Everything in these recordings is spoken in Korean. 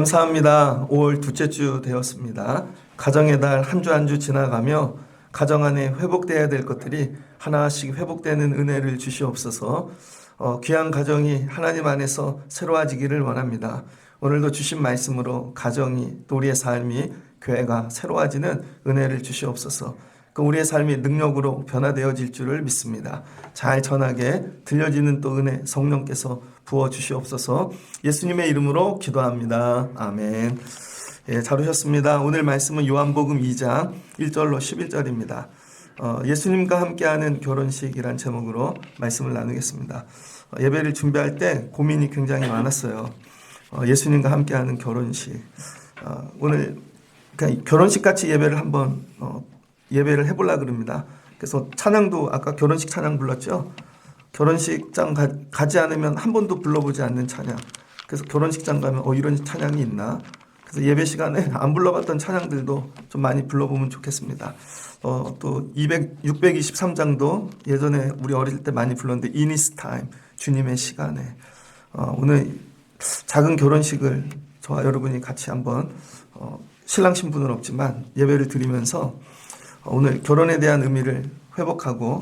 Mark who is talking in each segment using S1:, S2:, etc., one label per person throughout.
S1: 감사합니다. 5월 둘째 주 되었습니다. 가정의 달 한 주 한 주 지나가며 가정 안에 회복되어야 될 것들이 하나씩 회복되는 은혜를 주시옵소서. 귀한 가정이 하나님 안에서 새로워지기를 원합니다. 오늘도 주신 말씀으로 가정이 또 우리의 삶이 교회가 새로워지는 은혜를 주시옵소서. 그 우리의 삶이 능력으로 변화되어질 줄을 믿습니다. 잘 전하게 들려지는 또 은혜 성령께서 부어주시옵소서. 예수님의 이름으로 기도합니다. 아멘. 잘 오셨습니다. 오늘 말씀은 요한복음 2장 1절로 11절입니다. 예수님과 함께하는 결혼식이란 제목으로 말씀을 나누겠습니다. 예배를 준비할 때 고민이 굉장히 많았어요. 예수님과 함께하는 결혼식. 오늘 그냥 결혼식 같이 예배를 한번 예배를 해보려고 그럽니다. 그래서 찬양도 아까 결혼식 찬양 불렀죠. 결혼식장 가지 않으면 한 번도 불러보지 않는 찬양. 그래서 결혼식장 가면 이런 찬양이 있나. 그래서 예배 시간에 안 불러봤던 찬양들도 좀 많이 불러보면 좋겠습니다. 또 623장도 예전에 우리 어릴 때 많이 불렀는데 In His Time, 주님의 시간에. 오늘 작은 결혼식을 저와 여러분이 같이 한번 신랑 신부는 없지만 예배를 드리면서 오늘 결혼에 대한 의미를 회복하고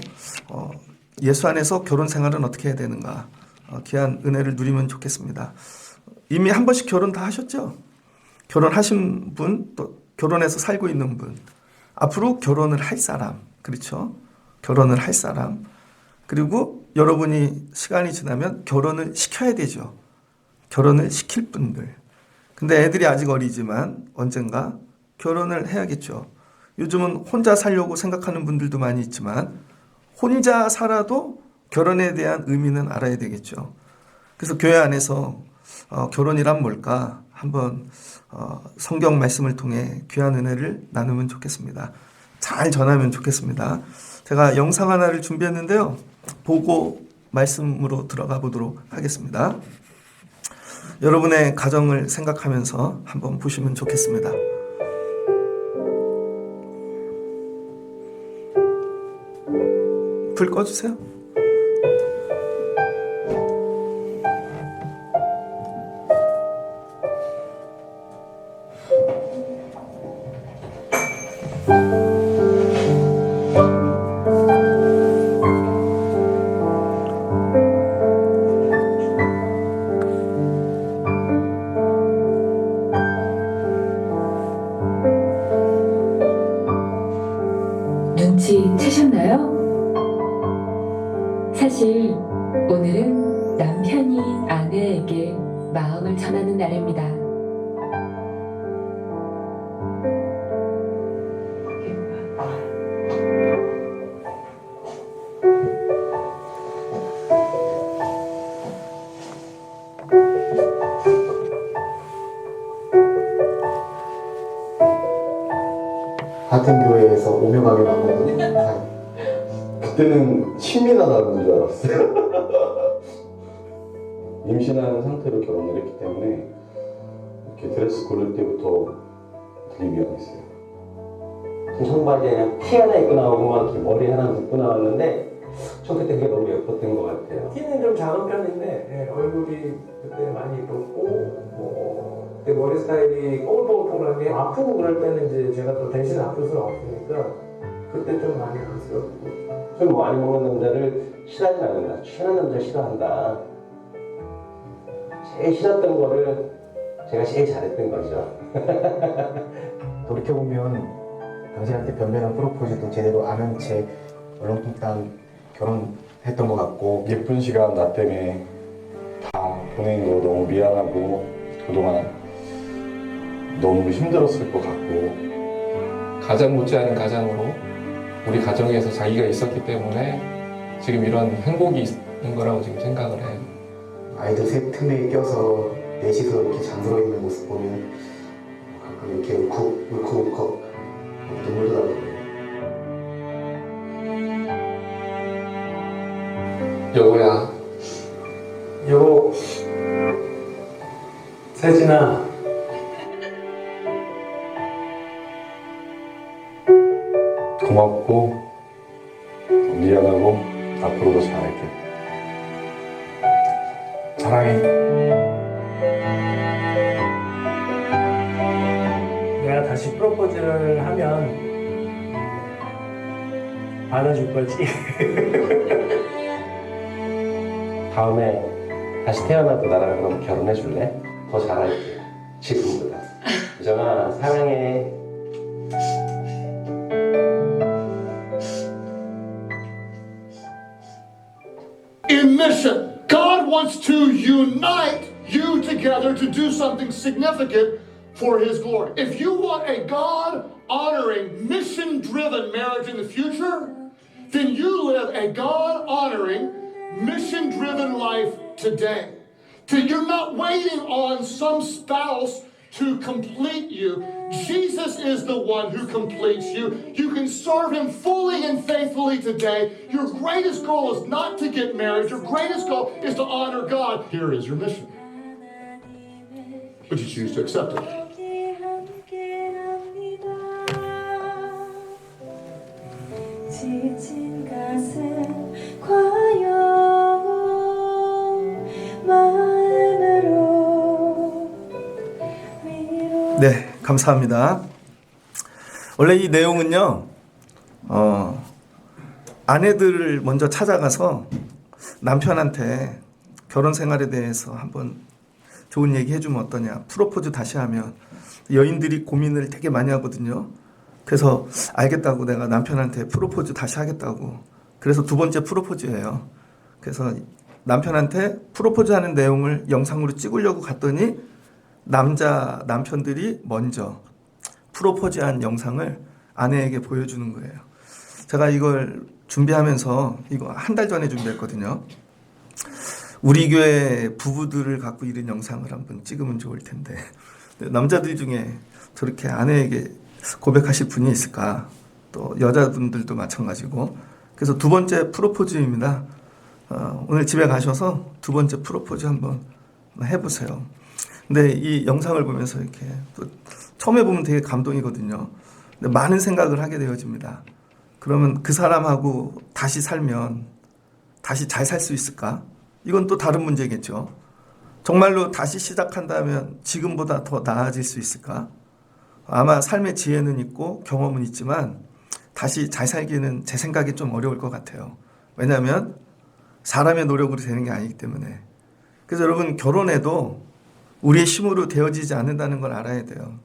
S1: 예수 안에서 결혼 생활은 어떻게 해야 되는가 귀한 은혜를 누리면 좋겠습니다. 이미 한 번씩 결혼 다 하셨죠? 결혼하신 분, 또 결혼해서 살고 있는 분, 앞으로 결혼을 할 사람, 그렇죠? 결혼을 할 사람, 그리고 여러분이 시간이 지나면 결혼을 시켜야 되죠. 결혼을 시킬 분들. 근데 애들이 아직 어리지만 언젠가 결혼을 해야겠죠. 요즘은 혼자 살려고 생각하는 분들도 많이 있지만 혼자 살아도 결혼에 대한 의미는 알아야 되겠죠. 그래서 교회 안에서 결혼이란 뭘까 한번 성경 말씀을 통해 귀한 은혜를 나누면 좋겠습니다. 잘 전하면 좋겠습니다. 제가 영상 하나를 준비했는데요. 보고 말씀으로 들어가 보도록 하겠습니다. 여러분의 가정을 생각하면서 한번 보시면 좋겠습니다. 불 꺼주세요.
S2: 눈치채셨나요? 사실 오늘은 남편이 아내에게 마음을 전하는 날입니다.
S3: 같은 교회에서 오명하게 만났거든요. 그때는 신민하다는 줄 알았어요. 임신한 상태로 결혼을 했기 때문에 이렇게 드레스 고를 때부터 되게 미안했어요.
S4: 청바지에 그냥 티 하나 입고 나오고 막 이렇게 머리 하나 묶고 나왔는데 저 그때 그게 너무 예뻤던 것 같아요.
S5: 키는 좀 작은 편인데 얼굴이 그때 많이 예뻤고 그때 머리 스타일이 뽀글뽀글뽀글하게 아프고 그럴 때는 이제 제가 또 대신 아플 수는 없으니까 그때 좀 많이 안쓰럽고.
S4: 술 많이 먹는 남자를 싫어하지 않는다. 취하는 남자 싫어한다. 제일 싫었던 거를 제가 제일 잘했던 거죠.
S6: 돌이켜보면 당신한테 변변한 프로포즈도 제대로 안 한 채 얼렁뚱땅 결혼했던 것 같고,
S3: 예쁜 시간 나 때문에 다 보낸 거 너무 미안하고 그동안 너무 힘들었을 것 같고,
S7: 가장 못지않은 가장으로 우리 가정에서 자기가 있었기 때문에 지금 이런 행복이 있는 거라고 지금 생각을 해요.
S6: 아이들 셋 틈에 껴서 넷이서 이렇게 잠들어 있는 모습 보면 가끔 이렇게 울컥울컥 눈물도 나거든요.
S7: 여보야,
S5: 여보, 세진아,
S3: 고맙고 미안하고 앞으로도 잘할게.
S6: 사랑해.
S5: 다시 프로포즈를 하면 받아줄 거지?
S4: 다음에 다시 태어나도 나랑 그럼 결혼해 줄래? 더 잘할게. 지금보다. 유정아 사랑해.
S8: In mission, God wants to unite you together to do something significant for His glory. If you want a God-honoring, mission-driven marriage in the future, then you live a God-honoring, mission-driven life today. You're not waiting on some spouse to complete you. Jesus is the one who completes you. You can serve Him fully and faithfully today. Your greatest goal is not to get married. Your greatest goal is to honor God. Here is your mission. Would you choose to accept it?
S9: 지친 가슴 과연 마음으로 위로.
S1: 네, 감사합니다. 원래 이 내용은요, 아내들을 먼저 찾아가서 남편한테 결혼 생활에 대해서 한번 좋은 얘기 해주면 어떠냐, 프로포즈 다시 하면 여인들이 고민을 되게 많이 하거든요. 그래서 알겠다고 내가 남편한테 프로포즈 다시 하겠다고. 그래서 두 번째 프로포즈예요. 그래서 남편한테 프로포즈 하는 내용을 영상으로 찍으려고 갔더니 남편들이 먼저 프로포즈한 영상을 아내에게 보여주는 거예요. 제가 이걸 준비하면서 이거 한 달 전에 준비했거든요. 우리 교회 부부들을 갖고 이런 영상을 한번 찍으면 좋을 텐데 남자들 중에 저렇게 아내에게 고백하실 분이 있을까? 또 여자분들도 마찬가지고. 그래서 두 번째 프로포즈입니다. 오늘 집에 가셔서 두 번째 프로포즈 한번 해보세요. 근데 이 영상을 보면서 이렇게 또 처음에 보면 되게 감동이거든요. 근데 많은 생각을 하게 되어집니다. 그러면 그 사람하고 다시 살면 다시 잘 살 수 있을까? 이건 또 다른 문제겠죠. 정말로 다시 시작한다면 지금보다 더 나아질 수 있을까? 아마 삶의 지혜는 있고 경험은 있지만 다시 잘 살기는 제 생각에 좀 어려울 것 같아요. 왜냐하면 사람의 노력으로 되는 게 아니기 때문에. 그래서 여러분, 결혼해도 우리의 힘으로 되어지지 않는다는 걸 알아야 돼요.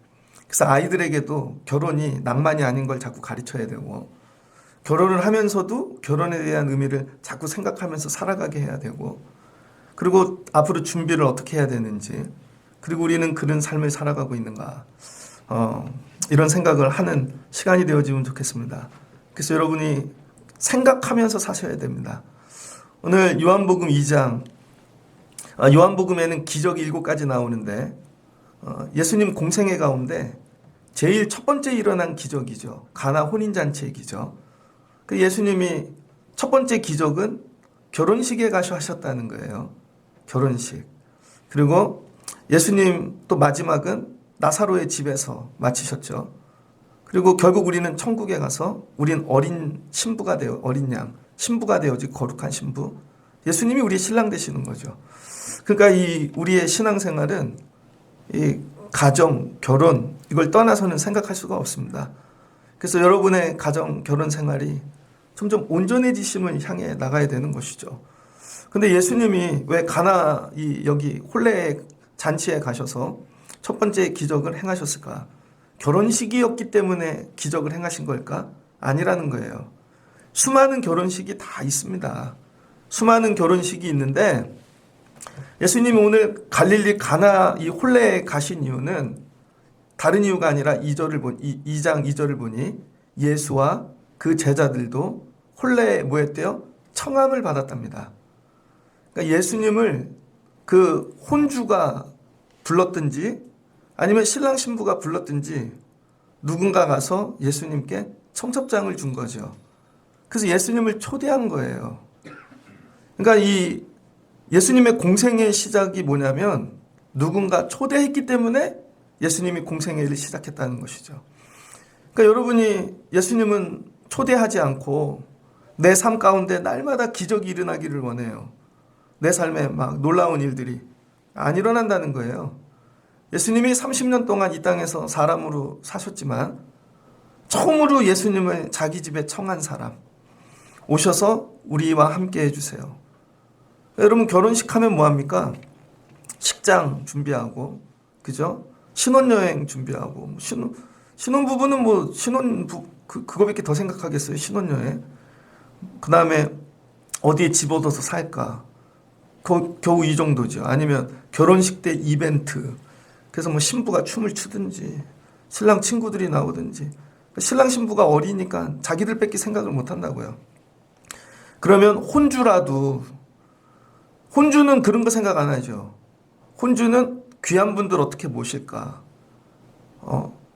S1: 그래서 아이들에게도 결혼이 낭만이 아닌 걸 자꾸 가르쳐야 되고, 결혼을 하면서도 결혼에 대한 의미를 자꾸 생각하면서 살아가게 해야 되고, 그리고 앞으로 준비를 어떻게 해야 되는지, 그리고 우리는 그런 삶을 살아가고 있는가, 이런 생각을 하는 시간이 되어지면 좋겠습니다. 그래서 여러분이 생각하면서 사셔야 됩니다. 오늘 요한복음 2장, 요한복음에는 기적이 7가지 나오는데 예수님 공생애 가운데 제일 첫 번째 일어난 기적이죠. 가나 혼인잔치의 기적. 그 예수님이 첫 번째 기적은 결혼식에 가셔 하셨다는 거예요. 결혼식. 그리고 예수님 또 마지막은 나사로의 집에서 마치셨죠. 그리고 결국 우리는 천국에 가서 우린 어린 신부가 되어, 어린 양, 신부가 되어지 거룩한 신부. 예수님이 우리의 신랑 되시는 거죠. 그러니까 이 우리의 신앙생활은 이 가정, 결혼 이걸 떠나서는 생각할 수가 없습니다. 그래서 여러분의 가정, 결혼 생활이 점점 온전해지심을 향해 나가야 되는 것이죠. 근데 예수님이 왜 가나 여기 혼례 잔치에 가셔서 첫 번째 기적을 행하셨을까? 결혼식이었기 때문에 기적을 행하신 걸까? 아니라는 거예요. 수많은 결혼식이 다 있습니다. 수많은 결혼식이 있는데 예수님이 오늘 갈릴리 가나 이 혼례에 가신 이유는 다른 이유가 아니라 2장 2절을 보니 예수와 그 제자들도 혼례에 뭐 했대요? 청함을 받았답니다. 그러니까 예수님을 그 혼주가 불렀든지 아니면 신랑 신부가 불렀든지 누군가 가서 예수님께 청첩장을 준 거죠. 그래서 예수님을 초대한 거예요. 그러니까 이 예수님의 공생의 시작이 뭐냐면 누군가 초대했기 때문에 예수님이 공생애를 시작했다는 것이죠. 그러니까 여러분이 예수님은 초대하지 않고 내 삶 가운데 날마다 기적이 일어나기를 원해요. 내 삶에 막 놀라운 일들이 안 일어난다는 거예요. 예수님이 30년 동안 이 땅에서 사람으로 사셨지만 처음으로 예수님을 자기 집에 청한 사람, 오셔서 우리와 함께 해주세요. 여러분, 결혼식 하면 뭐합니까? 식장 준비하고, 그죠? 신혼여행 준비하고, 신혼부부는 뭐 그거밖에 더 생각하겠어요. 신혼여행. 그 다음에 어디에 집 얻어서 살까? 겨우 이 정도죠. 아니면 결혼식 때 이벤트. 그래서 뭐 신부가 춤을 추든지 신랑 친구들이 나오든지. 신랑 신부가 어리니까 자기들 뺏기 생각을 못 한다고요. 그러면 혼주라도, 혼주는 그런 거 생각 안 하죠. 혼주는 귀한 분들 어떻게 모실까?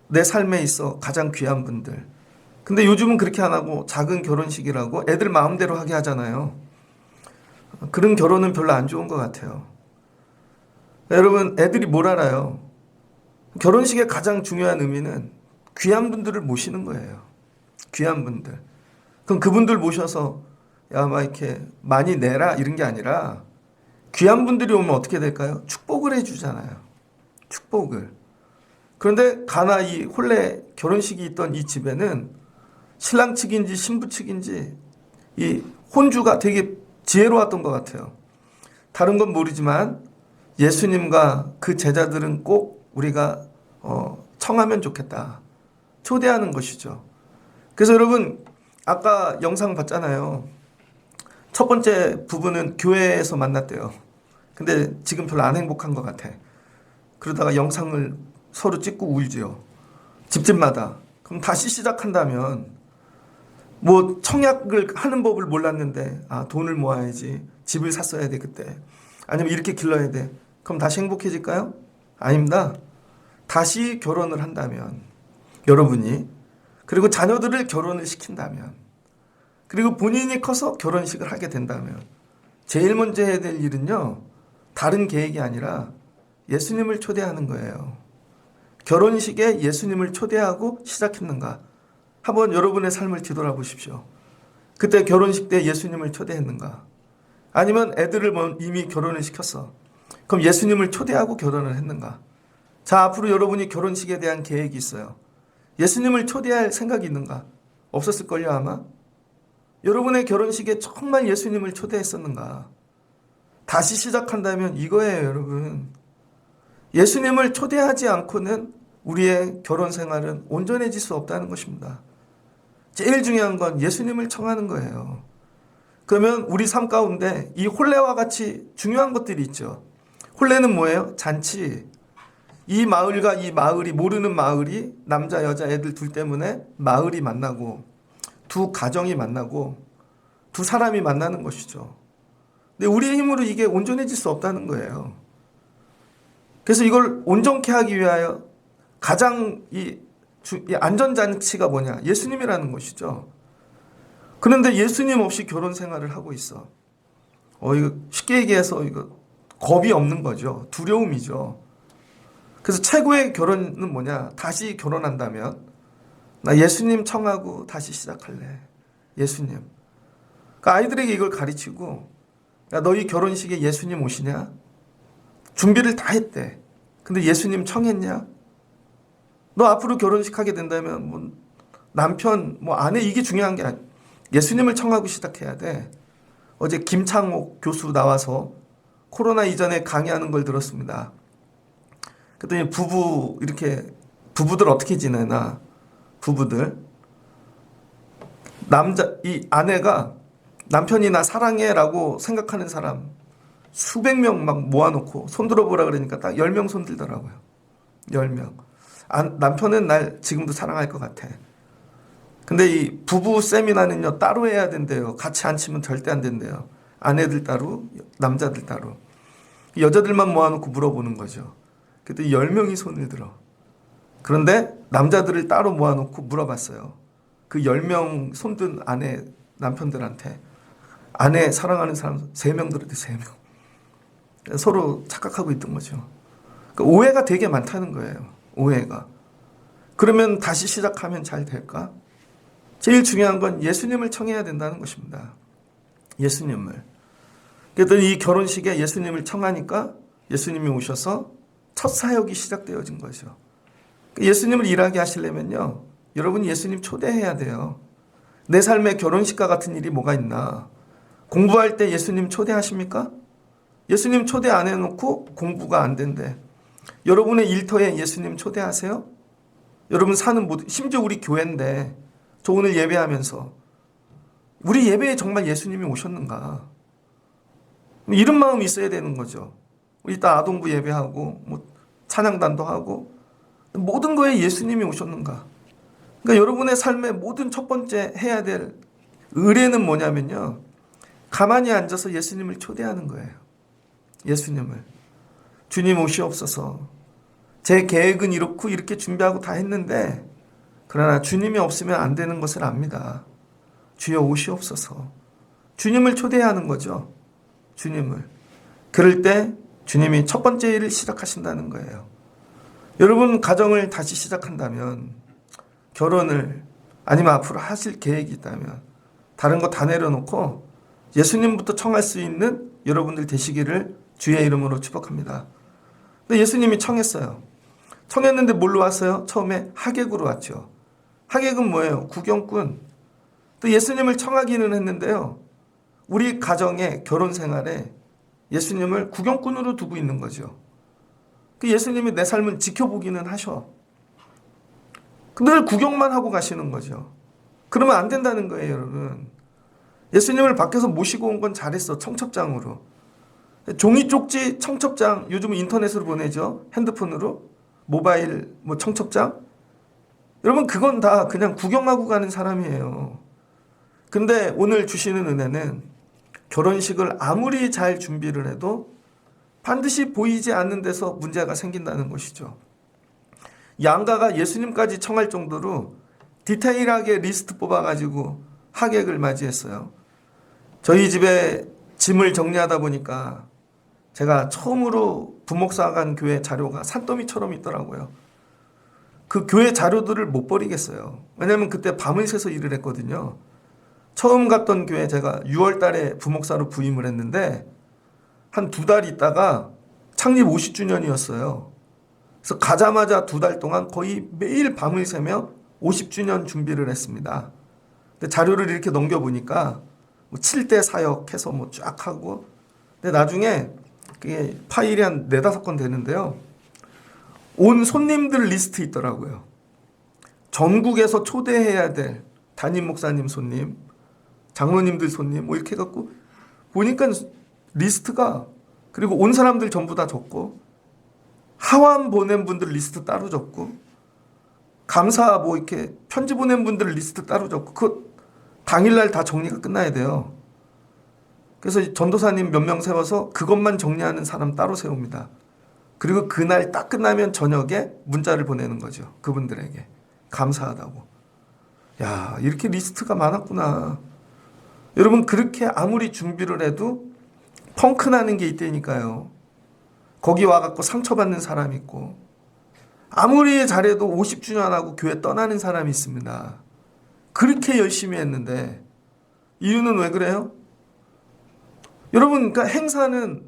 S1: 내 삶에 있어 가장 귀한 분들. 근데 요즘은 그렇게 안 하고 작은 결혼식이라고 애들 마음대로 하게 하잖아요. 그런 결혼은 별로 안 좋은 것 같아요. 여러분, 애들이 뭘 알아요? 결혼식의 가장 중요한 의미는 귀한 분들을 모시는 거예요. 귀한 분들. 그럼 그분들 모셔서 야, 막 이렇게 많이 내라 이런 게 아니라 귀한 분들이 오면 어떻게 될까요? 축복을 해주잖아요. 축복을. 그런데 가나 이 혼례 결혼식이 있던 이 집에는 신랑 측인지 신부 측인지 이 혼주가 되게 지혜로웠던 것 같아요. 다른 건 모르지만 예수님과 그 제자들은 꼭 우리가 청하면 좋겠다. 초대하는 것이죠. 그래서 여러분, 아까 영상 봤잖아요. 첫 번째 부부는 교회에서 만났대요. 근데 지금 별로 안 행복한 것 같아. 그러다가 영상을 서로 찍고 울지요. 집집마다. 그럼 다시 시작한다면 뭐 청약을 하는 법을 몰랐는데 돈을 모아야지. 집을 샀어야 돼 그때. 아니면 이렇게 길러야 돼. 그럼 다시 행복해질까요? 아닙니다. 다시 결혼을 한다면 여러분이, 그리고 자녀들을 결혼을 시킨다면, 그리고 본인이 커서 결혼식을 하게 된다면 제일 먼저 해야 될 일은요, 다른 계획이 아니라 예수님을 초대하는 거예요. 결혼식에 예수님을 초대하고 시작했는가? 한번 여러분의 삶을 뒤돌아보십시오. 그때 결혼식 때 예수님을 초대했는가? 아니면 애들을 이미 결혼을 시켰어. 그럼 예수님을 초대하고 결혼을 했는가? 자, 앞으로 여러분이 결혼식에 대한 계획이 있어요. 예수님을 초대할 생각이 있는가? 없었을걸요, 아마? 여러분의 결혼식에 정말 예수님을 초대했었는가? 다시 시작한다면 이거예요, 여러분. 예수님을 초대하지 않고는 우리의 결혼 생활은 온전해질 수 없다는 것입니다. 제일 중요한 건 예수님을 청하는 거예요. 그러면 우리 삶 가운데 이 혼례와 같이 중요한 것들이 있죠. 혼례는 뭐예요? 잔치. 이 마을과 이 마을이, 모르는 마을이 남자 여자 애들 둘 때문에 마을이 만나고 두 가정이 만나고 두 사람이 만나는 것이죠. 근데 우리의 힘으로 이게 온전해질 수 없다는 거예요. 그래서 이걸 온전케 하기 위하여 가장 이 안전장치가 뭐냐? 예수님이라는 것이죠. 그런데 예수님 없이 결혼 생활을 하고 있어. 이거 쉽게 얘기해서 이거 겁이 없는 거죠. 두려움이죠. 그래서 최고의 결혼은 뭐냐? 다시 결혼한다면 나 예수님 청하고 다시 시작할래. 예수님. 그러니까 아이들에게 이걸 가르치고, 야, 너희 결혼식에 예수님 오시냐? 준비를 다 했대. 근데 예수님 청했냐? 너 앞으로 결혼식 하게 된다면 뭐 남편, 뭐 아내 이게 중요한 게 아니야. 예수님을 청하고 시작해야 돼. 어제 김창옥 교수 나와서 코로나 이전에 강의하는 걸 들었습니다. 그랬더니 부부들 어떻게 지내나? 부부들. 이 아내가 남편이 나 사랑해라고 생각하는 사람 수백 명 막 모아놓고 손 들어보라 그러니까 딱 10명 손 들더라고요. 10명. 남편은 날 지금도 사랑할 것 같아. 근데 이 부부 세미나는요, 따로 해야 된대요. 같이 앉히면 절대 안 된대요. 아내들 따로, 남자들 따로. 여자들만 모아놓고 물어보는 거죠. 그때 10명이 손을 들어. 그런데 남자들을 따로 모아놓고 물어봤어요. 그 10명 손든 아내, 남편들한테. 아내 사랑하는 사람 3명 들었대, 3명. 서로 착각하고 있던 거죠. 그러니까 오해가 되게 많다는 거예요. 오해가. 그러면 다시 시작하면 잘 될까? 제일 중요한 건 예수님을 청해야 된다는 것입니다. 예수님을. 그랬더니 이 결혼식에 예수님을 청하니까 예수님이 오셔서 첫 사역이 시작되어진 거죠. 예수님을 일하게 하시려면요, 여러분 예수님 초대해야 돼요. 내 삶에 결혼식과 같은 일이 뭐가 있나? 공부할 때 예수님 초대하십니까? 예수님 초대 안 해놓고 공부가 안 된대. 여러분의 일터에 예수님 초대하세요? 여러분 사는 모든, 심지어 우리 교회인데 저 오늘 예배하면서 우리 예배에 정말 예수님이 오셨는가? 이런 마음이 있어야 되는 거죠. 우리 이따 아동부 예배하고 뭐 찬양단도 하고 모든 거에 예수님이 오셨는가? 그러니까 여러분의 삶의 모든 첫 번째 해야 될 의뢰는 뭐냐면요, 가만히 앉아서 예수님을 초대하는 거예요. 예수님을. 주님 오시옵소서. 제 계획은 이렇고 이렇게 준비하고 다 했는데 그러나 주님이 없으면 안 되는 것을 압니다. 주여 오시옵소서. 주님을 초대하는 거죠. 주님을. 그럴 때 주님이 첫 번째 일을 시작하신다는 거예요. 여러분 가정을 다시 시작한다면, 결혼을 아니면 앞으로 하실 계획이 있다면 다른 거 다 내려놓고 예수님부터 청할 수 있는 여러분들 되시기를 주의 이름으로 축복합니다. 근데 예수님이 청했어요. 청했는데 뭘로 왔어요? 처음에 하객으로 왔죠. 하객은 뭐예요? 구경꾼. 또 예수님을 청하기는 했는데요, 우리 가정의 결혼 생활에 예수님을 구경꾼으로 두고 있는 거죠. 그 예수님이 내 삶을 지켜보기는 하셔. 늘 구경만 하고 가시는 거죠. 그러면 안 된다는 거예요, 여러분. 예수님을 밖에서 모시고 온 건 잘했어, 청첩장으로. 종이 쪽지 청첩장, 요즘 인터넷으로 보내죠. 핸드폰으로. 모바일 뭐 청첩장. 여러분 그건 다 그냥 구경하고 가는 사람이에요. 근데 오늘 주시는 은혜는 결혼식을 아무리 잘 준비를 해도 반드시 보이지 않는 데서 문제가 생긴다는 것이죠. 양가가 예수님까지 청할 정도로 디테일하게 리스트 뽑아가지고 하객을 맞이했어요. 저희 집에 짐을 정리하다 보니까 제가 처음으로 부목사 간 교회 자료가 산더미처럼 있더라고요. 그 교회 자료들을 못 버리겠어요. 왜냐하면 그때 밤을 새서 일을 했거든요. 처음 갔던 교회 제가 6월 달에 부목사로 부임을 했는데 한 2달 있다가 창립 50주년이었어요. 그래서 가자마자 2달 동안 거의 매일 밤을 새며 50주년 준비를 했습니다. 근데 자료를 이렇게 넘겨보니까 뭐 7대 사역해서 뭐 쫙 하고, 근데 나중에 그게 파일이 한 4-5건 되는데요, 온 손님들 리스트 있더라고요. 전국에서 초대해야 될 담임 목사님 손님, 장로님들 손님 뭐 이렇게 해갖고 보니까 리스트가, 그리고 온 사람들 전부 다 적고, 하완 보낸 분들 리스트 따로 적고, 감사 뭐 이렇게 편지 보낸 분들 리스트 따로 적고, 그거 당일날 다 정리가 끝나야 돼요. 그래서 전도사님 몇 명 세워서 그것만 정리하는 사람 따로 세웁니다. 그리고 그날 딱 끝나면 저녁에 문자를 보내는 거죠. 그분들에게 감사하다고. 야, 이렇게 리스트가 많았구나. 여러분 그렇게 아무리 준비를 해도 펑크 나는 게 있다니까요. 거기 와갖고 상처받는 사람이 있고, 아무리 잘해도 50주년하고 교회 떠나는 사람이 있습니다. 그렇게 열심히 했는데 이유는 왜 그래요? 여러분, 그러니까 행사는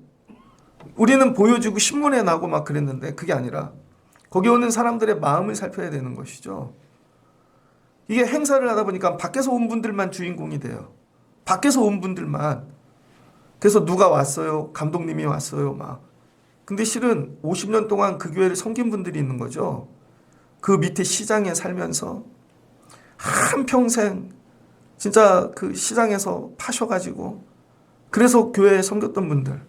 S1: 우리는 보여주고 신문에 나고 막 그랬는데 그게 아니라 거기 오는 사람들의 마음을 살펴야 되는 것이죠. 이게 행사를 하다 보니까 밖에서 온 분들만 주인공이 돼요. 밖에서 온 분들만. 그래서 누가 왔어요? 감독님이 왔어요? 막. 근데 실은 50년 동안 그 교회를 섬긴 분들이 있는 거죠. 그 밑에 시장에 살면서 한평생 진짜 그 시장에서 파셔가지고 그래서 교회에 섬겼던 분들.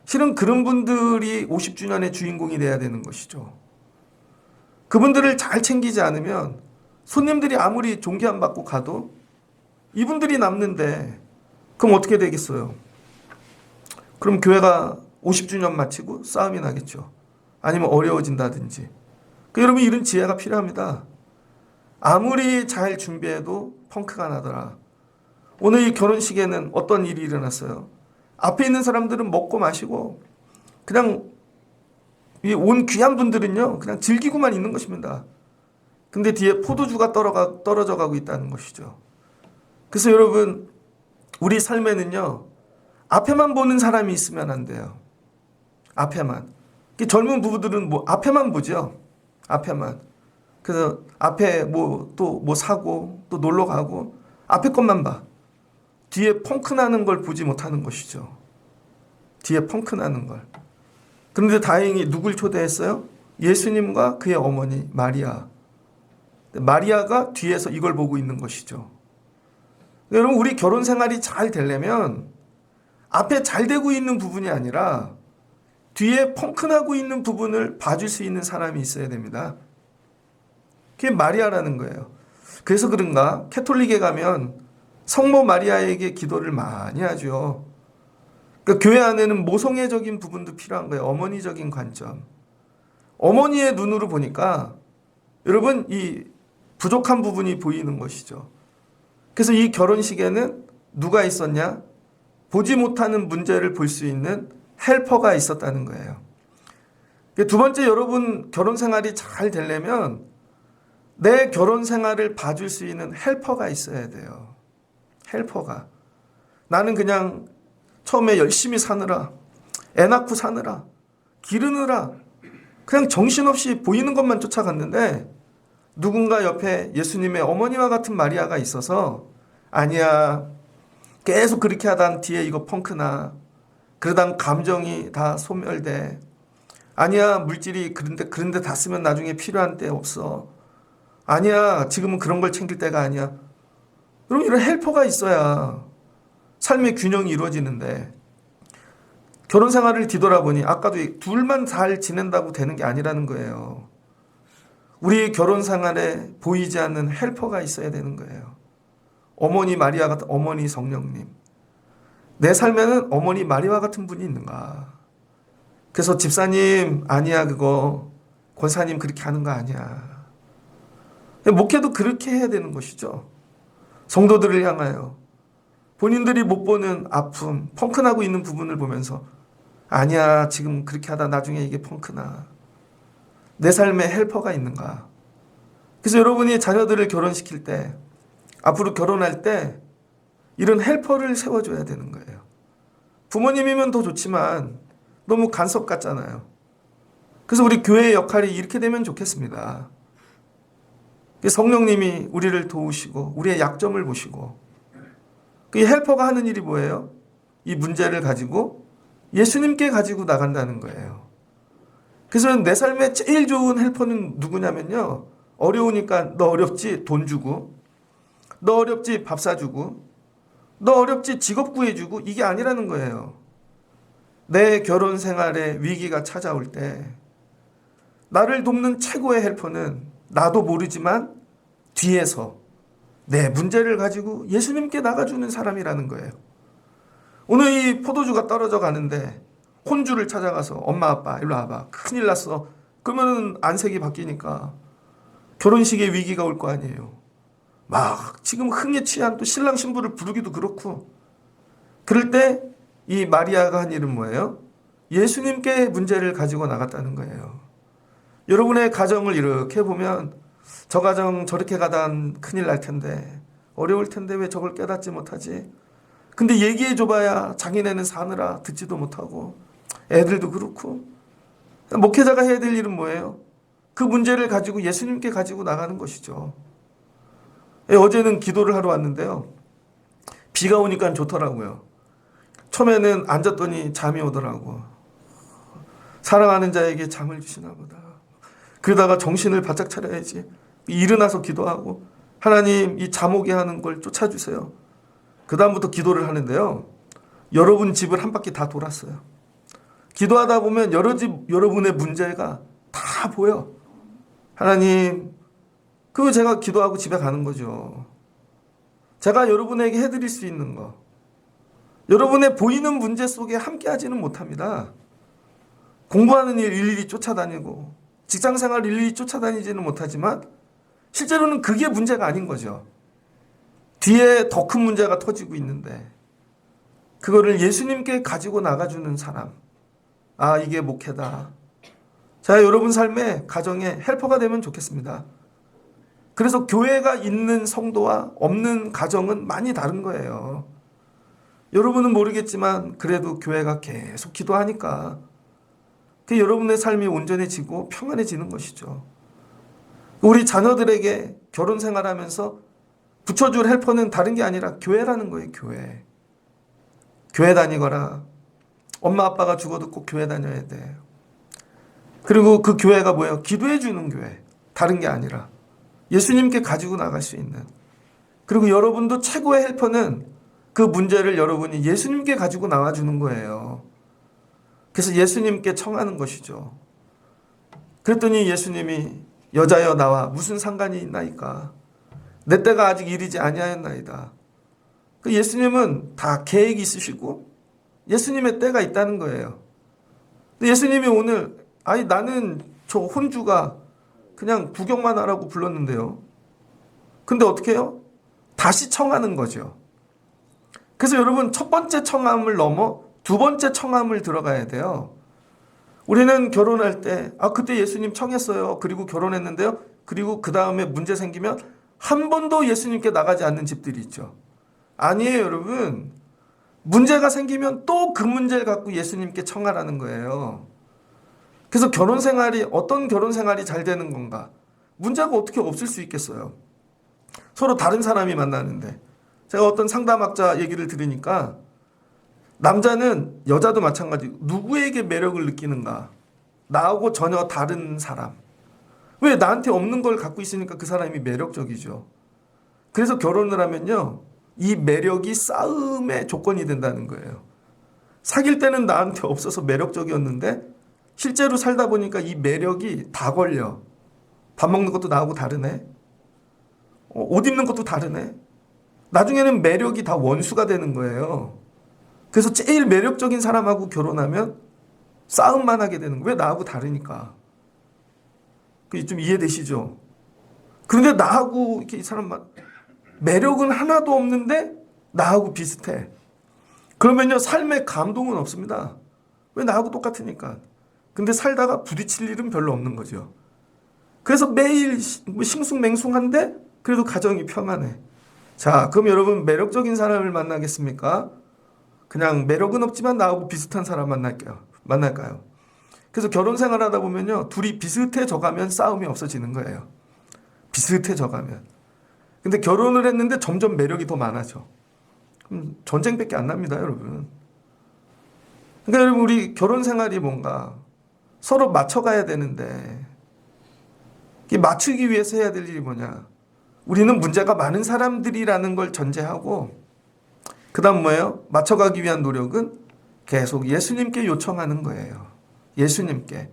S1: 실은 그런 분들이 50주년의 주인공이 돼야 되는 것이죠. 그분들을 잘 챙기지 않으면 손님들이 아무리 존귀함 받고 가도 이분들이 남는데 그럼 어떻게 되겠어요? 그럼 교회가 50주년 마치고 싸움이 나겠죠. 아니면 어려워진다든지. 여러분 이런 지혜가 필요합니다. 아무리 잘 준비해도 펑크가 나더라. 오늘 이 결혼식에는 어떤 일이 일어났어요? 앞에 있는 사람들은 먹고 마시고 그냥 온 귀한 분들은요 그냥 즐기고만 있는 것입니다. 근데 뒤에 포도주가 떨어져 가고 있다는 것이죠. 그래서 여러분 우리 삶에는요 앞에만 보는 사람이 있으면 안 돼요. 앞에만. 젊은 부부들은 뭐 앞에만 보죠. 앞에만. 그래서 앞에 뭐 또 뭐 사고 또 놀러 가고 앞에 것만 봐. 뒤에 펑크 나는 걸 보지 못하는 것이죠. 뒤에 펑크 나는 걸. 그런데 다행히 누굴 초대했어요? 예수님과 그의 어머니 마리아. 마리아가 뒤에서 이걸 보고 있는 것이죠. 여러분, 우리 결혼 생활이 잘 되려면 앞에 잘 되고 있는 부분이 아니라 뒤에 펑크나고 있는 부분을 봐줄 수 있는 사람이 있어야 됩니다. 그게 마리아라는 거예요. 그래서 그런가 캐톨릭에 가면 성모 마리아에게 기도를 많이 하죠. 그러니까 교회 안에는 모성애적인 부분도 필요한 거예요. 어머니적인 관점. 어머니의 눈으로 보니까 여러분 이 부족한 부분이 보이는 것이죠. 그래서 이 결혼식에는 누가 있었냐? 보지 못하는 문제를 볼 수 있는 헬퍼가 있었다는 거예요. 두 번째, 여러분 결혼 생활이 잘 되려면 내 결혼 생활을 봐줄 수 있는 헬퍼가 있어야 돼요. 헬퍼가. 나는 그냥 처음에 열심히 사느라, 애 낳고 사느라, 기르느라 그냥 정신없이 보이는 것만 쫓아갔는데 누군가 옆에 예수님의 어머니와 같은 마리아가 있어서 아니야, 계속 그렇게 하다 뒤에 이거 펑크나, 그러다 감정이 다 소멸돼. 아니야, 물질이 그런데 다 쓰면 나중에 필요한 때 없어. 아니야, 지금은 그런 걸 챙길 때가 아니야. 여러분, 이런 헬퍼가 있어야 삶의 균형이 이루어지는데, 결혼 생활을 뒤돌아보니 아까도 둘만 잘 지낸다고 되는 게 아니라는 거예요. 우리 결혼 생활에 보이지 않는 헬퍼가 있어야 되는 거예요. 어머니 마리아 같은 어머니 성령님. 내 삶에는 어머니 마리아 같은 분이 있는가? 그래서 집사님 아니야, 그거 권사님 그렇게 하는 거 아니야. 목회도 그렇게 해야 되는 것이죠. 성도들을 향하여 본인들이 못 보는 아픔, 펑크나고 있는 부분을 보면서 아니야, 지금 그렇게 하다 나중에 이게 펑크나. 내 삶에 헬퍼가 있는가? 그래서 여러분이 자녀들을 결혼시킬 때, 앞으로 결혼할 때 이런 헬퍼를 세워줘야 되는 거예요. 부모님이면 더 좋지만 너무 간섭 같잖아요. 그래서 우리 교회의 역할이 이렇게 되면 좋겠습니다. 성령님이 우리를 도우시고 우리의 약점을 보시고, 그 헬퍼가 하는 일이 뭐예요? 이 문제를 가지고 예수님께 가지고 나간다는 거예요. 그래서 내 삶에 제일 좋은 헬퍼는 누구냐면요, 어려우니까 너 어렵지 돈 주고, 너 어렵지 밥 사주고, 너 어렵지 직업 구해주고, 이게 아니라는 거예요. 내 결혼 생활에 위기가 찾아올 때 나를 돕는 최고의 헬퍼는 나도 모르지만 뒤에서 내 문제를 가지고 예수님께 나가주는 사람이라는 거예요. 오늘 이 포도주가 떨어져 가는데 혼주를 찾아가서 엄마 아빠 일로 와봐, 큰일 났어. 그러면 안색이 바뀌니까 결혼식에 위기가 올 거 아니에요. 막 지금 흥에 취한 또 신랑 신부를 부르기도 그렇고, 그럴 때 이 마리아가 한 일은 뭐예요? 예수님께 문제를 가지고 나갔다는 거예요. 여러분의 가정을 이렇게 보면 저 가정 저렇게 가다 큰일 날 텐데, 어려울 텐데 왜 저걸 깨닫지 못하지? 근데 얘기해 줘봐야 자기네는 사느라 듣지도 못하고, 애들도 그렇고. 목회자가 해야 될 일은 뭐예요? 그 문제를 가지고 예수님께 가지고 나가는 것이죠. 어제는 기도를 하러 왔는데요, 비가 오니까 좋더라고요. 처음에는 앉았더니 잠이 오더라고. 사랑하는 자에게 잠을 주시나 보다. 그러다가 정신을 바짝 차려야지. 일어나서 기도하고, 하나님 이 잠 오게 하는 걸 쫓아주세요. 그 다음부터 기도를 하는데요, 여러분 집을 한 바퀴 다 돌았어요. 기도하다 보면 여러분의 문제가 다 보여. 하나님, 그거 제가 기도하고 집에 가는 거죠. 제가 여러분에게 해드릴 수 있는 거, 여러분의 보이는 문제 속에 함께 하지는 못합니다. 공부하는 일 일일이 쫓아다니고 직장생활 일일이 쫓아다니지는 못하지만 실제로는 그게 문제가 아닌 거죠. 뒤에 더 큰 문제가 터지고 있는데 그거를 예수님께 가지고 나가주는 사람, 아, 이게 목회다. 자, 여러분 삶에 가정에 헬퍼가 되면 좋겠습니다. 그래서 교회가 있는 성도와 없는 가정은 많이 다른 거예요. 여러분은 모르겠지만 그래도 교회가 계속 기도하니까 그 여러분의 삶이 온전해지고 평안해지는 것이죠. 우리 자녀들에게 결혼 생활하면서 붙여줄 헬퍼는 다른 게 아니라 교회라는 거예요. 교회. 교회 다니거라. 엄마 아빠가 죽어도 꼭 교회 다녀야 돼. 그리고 그 교회가 뭐예요? 기도해 주는 교회. 다른 게 아니라 예수님께 가지고 나갈 수 있는. 그리고 여러분도 최고의 헬퍼는 그 문제를 여러분이 예수님께 가지고 나와주는 거예요. 그래서 예수님께 청하는 것이죠. 그랬더니 예수님이 여자여 나와 무슨 상관이 있나이까? 내 때가 아직 이르지 아니하였나이다. 그 예수님은 다 계획이 있으시고 예수님의 때가 있다는 거예요. 근데 예수님이 오늘 아니 나는 저 혼주가 그냥 구경만 하라고 불렀는데요. 근데 어떻게 해요? 다시 청하는 거죠. 그래서 여러분 첫 번째 청함을 넘어 두 번째 청함을 들어가야 돼요. 우리는 결혼할 때 그때 예수님 청했어요. 그리고 결혼했는데요. 그리고 그 다음에 문제 생기면 한 번도 예수님께 나가지 않는 집들이 있죠. 아니에요, 여러분. 문제가 생기면 또 그 문제를 갖고 예수님께 청하라는 거예요. 그래서 결혼 생활이 어떤 결혼 생활이 잘 되는 건가? 문제가 어떻게 없을 수 있겠어요? 서로 다른 사람이 만나는데 제가 어떤 상담학자 얘기를 들으니까 남자는 여자도 마찬가지고 누구에게 매력을 느끼는가? 나하고 전혀 다른 사람. 왜? 나한테 없는 걸 갖고 있으니까 그 사람이 매력적이죠. 그래서 결혼을 하면요. 이 매력이 싸움의 조건이 된다는 거예요. 사귈 때는 나한테 없어서 매력적이었는데 실제로 살다 보니까 이 매력이 다 걸려. 밥 먹는 것도 나하고 다르네. 옷 입는 것도 다르네. 나중에는 매력이 다 원수가 되는 거예요. 그래서 제일 매력적인 사람하고 결혼하면 싸움만 하게 되는 거예요. 왜? 나하고 다르니까. 그게 좀 이해되시죠? 그런데 나하고 이렇게 이 사람만 매력은 하나도 없는데 나하고 비슷해. 그러면요 삶에 감동은 없습니다. 왜? 나하고 똑같으니까. 근데 살다가 부딪힐 일은 별로 없는 거죠. 그래서 매일 싱숭맹숭한데 그래도 가정이 평안해. 자, 그럼 여러분 매력적인 사람을 만나겠습니까? 그냥 매력은 없지만 나하고 비슷한 사람 만날까요? 그래서 결혼 생활하다 보면요 둘이 비슷해져 가면 싸움이 없어지는 거예요. 비슷해져 가면. 근데 결혼을 했는데 점점 매력이 더 많아져. 그럼 전쟁밖에 안 납니다, 여러분. 그러니까 여러분 우리 결혼 생활이 뭔가 서로 맞춰가야 되는데 맞추기 위해서 해야 될 일이 뭐냐? 우리는 문제가 많은 사람들이라는 걸 전제하고 그 다음 뭐예요? 맞춰가기 위한 노력은 계속 예수님께 요청하는 거예요. 예수님께.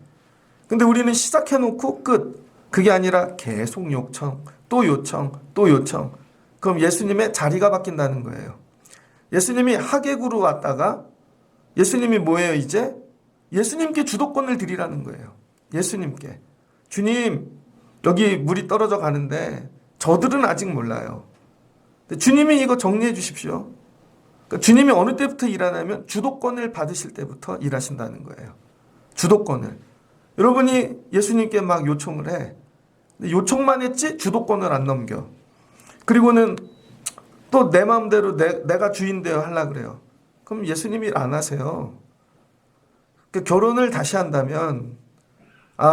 S1: 근데 우리는 시작해놓고 끝. 그게 아니라 계속 요청, 또 요청, 또 요청. 그럼 예수님의 자리가 바뀐다는 거예요. 예수님이 하객으로 왔다가 예수님이 뭐예요 이제? 예수님께 주도권을 드리라는 거예요. 예수님께. 주님, 여기 물이 떨어져 가는데 저들은 아직 몰라요. 주님이 이거 정리해 주십시오. 그러니까 주님이 어느 때부터 일하냐면 주도권을 받으실 때부터 일하신다는 거예요. 주도권을. 여러분이 예수님께 막 요청을 해. 요청만 했지 주도권을 안 넘겨. 그리고는 또 내 마음대로 내가 주인 되어 하려고 그래요. 그럼 예수님이 일 안 하세요. 그러니까 결혼을 다시 한다면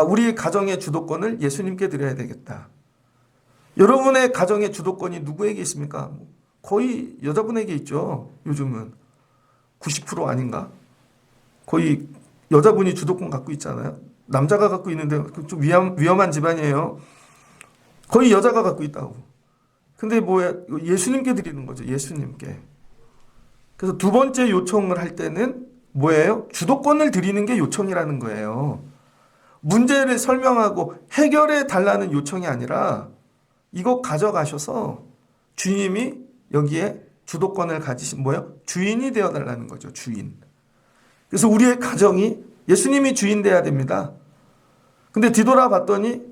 S1: 우리 가정의 주도권을 예수님께 드려야 되겠다. 여러분의 가정의 주도권이 누구에게 있습니까? 거의 여자분에게 있죠. 요즘은 90% 아닌가? 거의 여자분이 주도권 갖고 있잖아요. 남자가 갖고 있는데 좀 위험한 집안이에요. 거의 여자가 갖고 있다고. 근데 뭐야? 예수님께 드리는 거죠. 예수님께. 그래서 두 번째 요청을 할 때는 뭐예요? 주도권을 드리는 게 요청이라는 거예요. 문제를 설명하고 해결해 달라는 요청이 아니라 이거 가져가셔서 주님이 여기에 주도권을 가지신 뭐예요? 주인이 되어 달라는 거죠. 주인. 그래서 우리의 가정이 예수님이 주인 돼야 됩니다. 근데 뒤돌아봤더니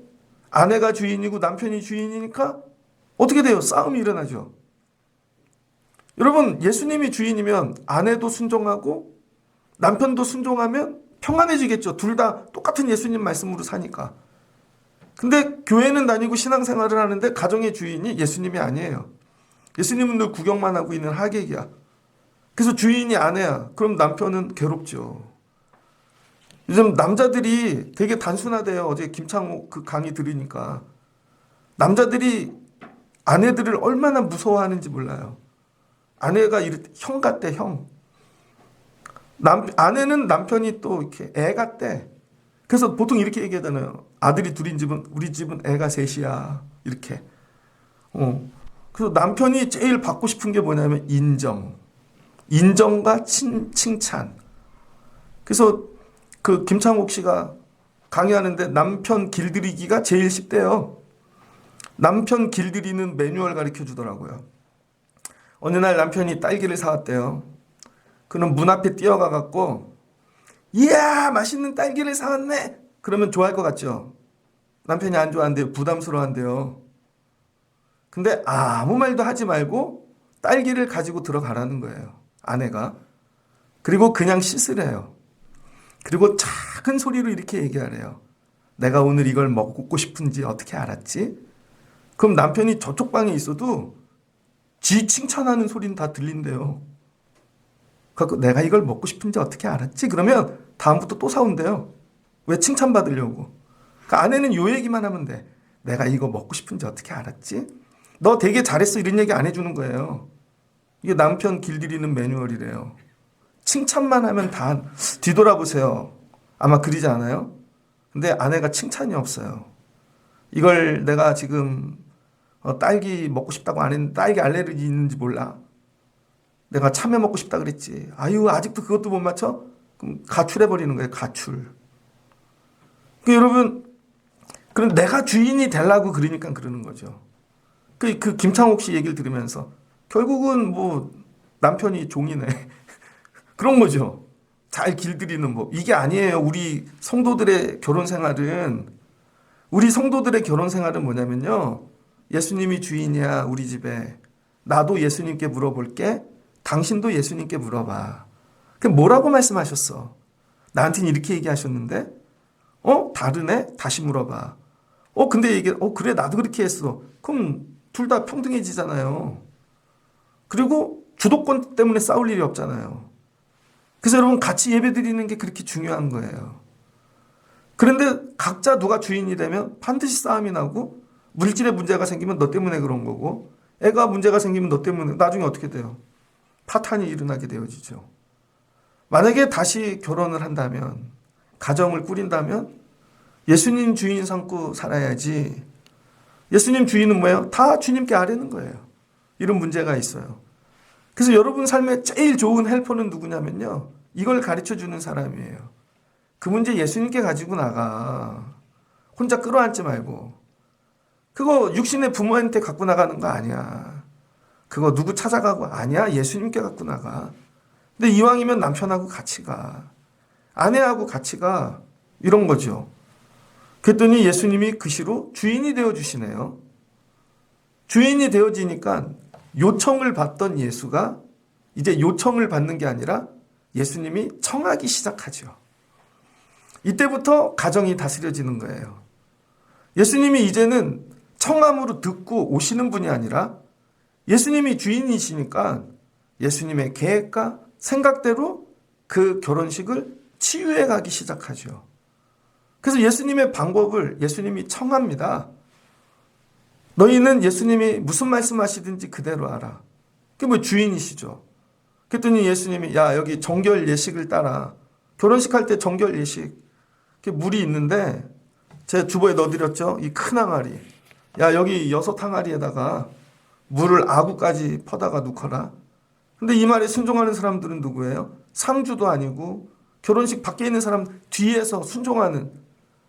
S1: 아내가 주인이고 남편이 주인이니까 어떻게 돼요? 싸움이 일어나죠. 여러분 예수님이 주인이면 아내도 순종하고 남편도 순종하면 평안해지겠죠. 둘 다 똑같은 예수님 말씀으로 사니까. 근데 교회는 다니고 신앙생활을 하는데 가정의 주인이 예수님이 아니에요. 예수님은 늘 구경만 하고 있는 하객이야. 그래서 주인이 아내야. 그럼 남편은 괴롭죠. 요즘 남자들이 되게 단순하대요. 어제 김창호 그 강의 들으니까. 남자들이 아내들을 얼마나 무서워하는지 몰라요. 아내가 형 같대, 형. 아내는 남편이 또 이렇게 애 같대. 그래서 보통 이렇게 얘기하잖아요. 아들이 둘인 집은, 우리 집은 애가 셋이야. 이렇게. 그래서 남편이 제일 받고 싶은 게 뭐냐면 인정과 칭찬. 그래서 그 김창옥 씨가 강의하는데 남편 길들이기가 제일 쉽대요. 남편 길들이는 매뉴얼 가르쳐 주더라고요. 어느 날 남편이 딸기를 사왔대요. 그는 문 앞에 뛰어가 갖고 이야 맛있는 딸기를 사왔네. 그러면 좋아할 것 같죠? 남편이 안 좋아한대요. 부담스러워한대요. 근데 아무 말도 하지 말고 딸기를 가지고 들어가라는 거예요. 아내가. 그리고 그냥 씻으래요. 그리고 작은 소리로 이렇게 얘기하래요. 내가 오늘 이걸 먹고 싶은지 어떻게 알았지? 그럼 남편이 저쪽 방에 있어도 지 칭찬하는 소리는 다 들린대요. 그래서 내가 이걸 먹고 싶은지 어떻게 알았지? 그러면 다음부터 또 사온대요. 왜? 칭찬받으려고. 그러니까 아내는 요 얘기만 하면 돼. 내가 이거 먹고 싶은지 어떻게 알았지? 너 되게 잘했어 이런 얘기 안 해주는 거예요. 이게 남편 길들이는 매뉴얼이래요. 칭찬만 하면 다 뒤돌아보세요. 아마 그러지 않아요? 근데 아내가 칭찬이 없어요. 이걸 내가 지금 딸기 먹고 싶다고 안 했는데 딸기 알레르기 있는지 몰라. 내가 참외 먹고 싶다 그랬지. 아유 아직도 그것도 못 맞춰? 그럼 가출해버리는 거예요. 가출. 그러니까 여러분 그럼 내가 주인이 되려고 그러니까 그러는 거죠. 그 김창옥 씨 얘기를 들으면서 결국은 뭐 남편이 종이네. 그런 거죠. 잘 길들이는 법. 이게 아니에요. 우리 성도들의 결혼 생활은 뭐냐면요. 예수님이 주인이야 우리 집에. 나도 예수님께 물어볼게. 당신도 예수님께 물어봐. 그 뭐라고 말씀하셨어? 나한테는 이렇게 얘기하셨는데 다르네? 다시 물어봐. 근데 그래 나도 그렇게 했어. 그럼 둘 다 평등해지잖아요. 그리고 주도권 때문에 싸울 일이 없잖아요. 그래서 여러분 같이 예배 드리는 게 그렇게 중요한 거예요. 그런데 각자 누가 주인이 되면 반드시 싸움이 나고 물질에 문제가 생기면 너 때문에 그런 거고 애가 문제가 생기면 너 때문에 나중에 어떻게 돼요? 파탄이 일어나게 되어지죠. 만약에 다시 결혼을 한다면 가정을 꾸린다면 예수님 주인 삼고 살아야지. 예수님 주인은 뭐예요? 다 주님께 아뢰는 거예요. 이런 문제가 있어요. 그래서 여러분 삶에 제일 좋은 헬퍼는 누구냐면요. 이걸 가르쳐주는 사람이에요. 그 문제 예수님께 가지고 나가. 혼자 끌어안지 말고. 그거 육신의 부모한테 갖고 나가는 거 아니야. 그거 누구 찾아가고 아니야. 예수님께 갖고 나가. 근데 이왕이면 남편하고 같이 가. 아내하고 같이 가. 이런 거죠. 그랬더니 예수님이 그 시로 주인이 되어주시네요. 주인이 되어지니까 요청을 받던 예수가 이제 요청을 받는 게 아니라 예수님이 청하기 시작하죠. 이때부터 가정이 다스려지는 거예요. 예수님이 이제는 청함으로 듣고 오시는 분이 아니라 예수님이 주인이시니까 예수님의 계획과 생각대로 그 결혼식을 치유해 가기 시작하죠. 그래서 예수님의 방법을 예수님이 청합니다. 너희는 예수님이 무슨 말씀하시든지 그대로 알아. 그게 뭐 주인이시죠. 그랬더니 예수님이 야 여기 정결 예식을 따라. 결혼식 할 때 정결 예식. 물이 있는데 제가 주보에 넣어드렸죠. 이 큰 항아리. 야 여기 6 항아리에다가 물을 아구까지 퍼다가 넣거라. 근데 이 말에 순종하는 사람들은 누구예요? 상주도 아니고 결혼식 밖에 있는 사람 뒤에서 순종하는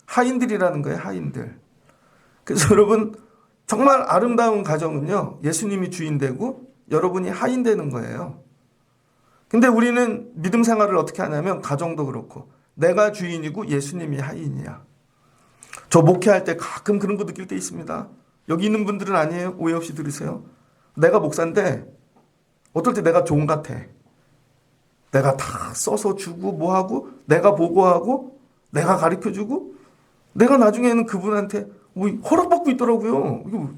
S1: 하인들이라는 거예요. 하인들. 그래서 여러분 정말 아름다운 가정은요. 예수님이 주인 되고 여러분이 하인 되는 거예요. 근데 우리는 믿음 생활을 어떻게 하냐면 가정도 그렇고 내가 주인이고 예수님이 하인이야. 저 목회할 때 가끔 그런 거 느낄 때 있습니다. 여기 있는 분들은 아니에요. 오해 없이 들으세요. 내가 목사인데 어떨 때 내가 종 같아. 내가 다 써서 주고 뭐하고 내가 보고하고 내가 가르쳐주고 내가 나중에는 그분한테 허락받고 있더라고요.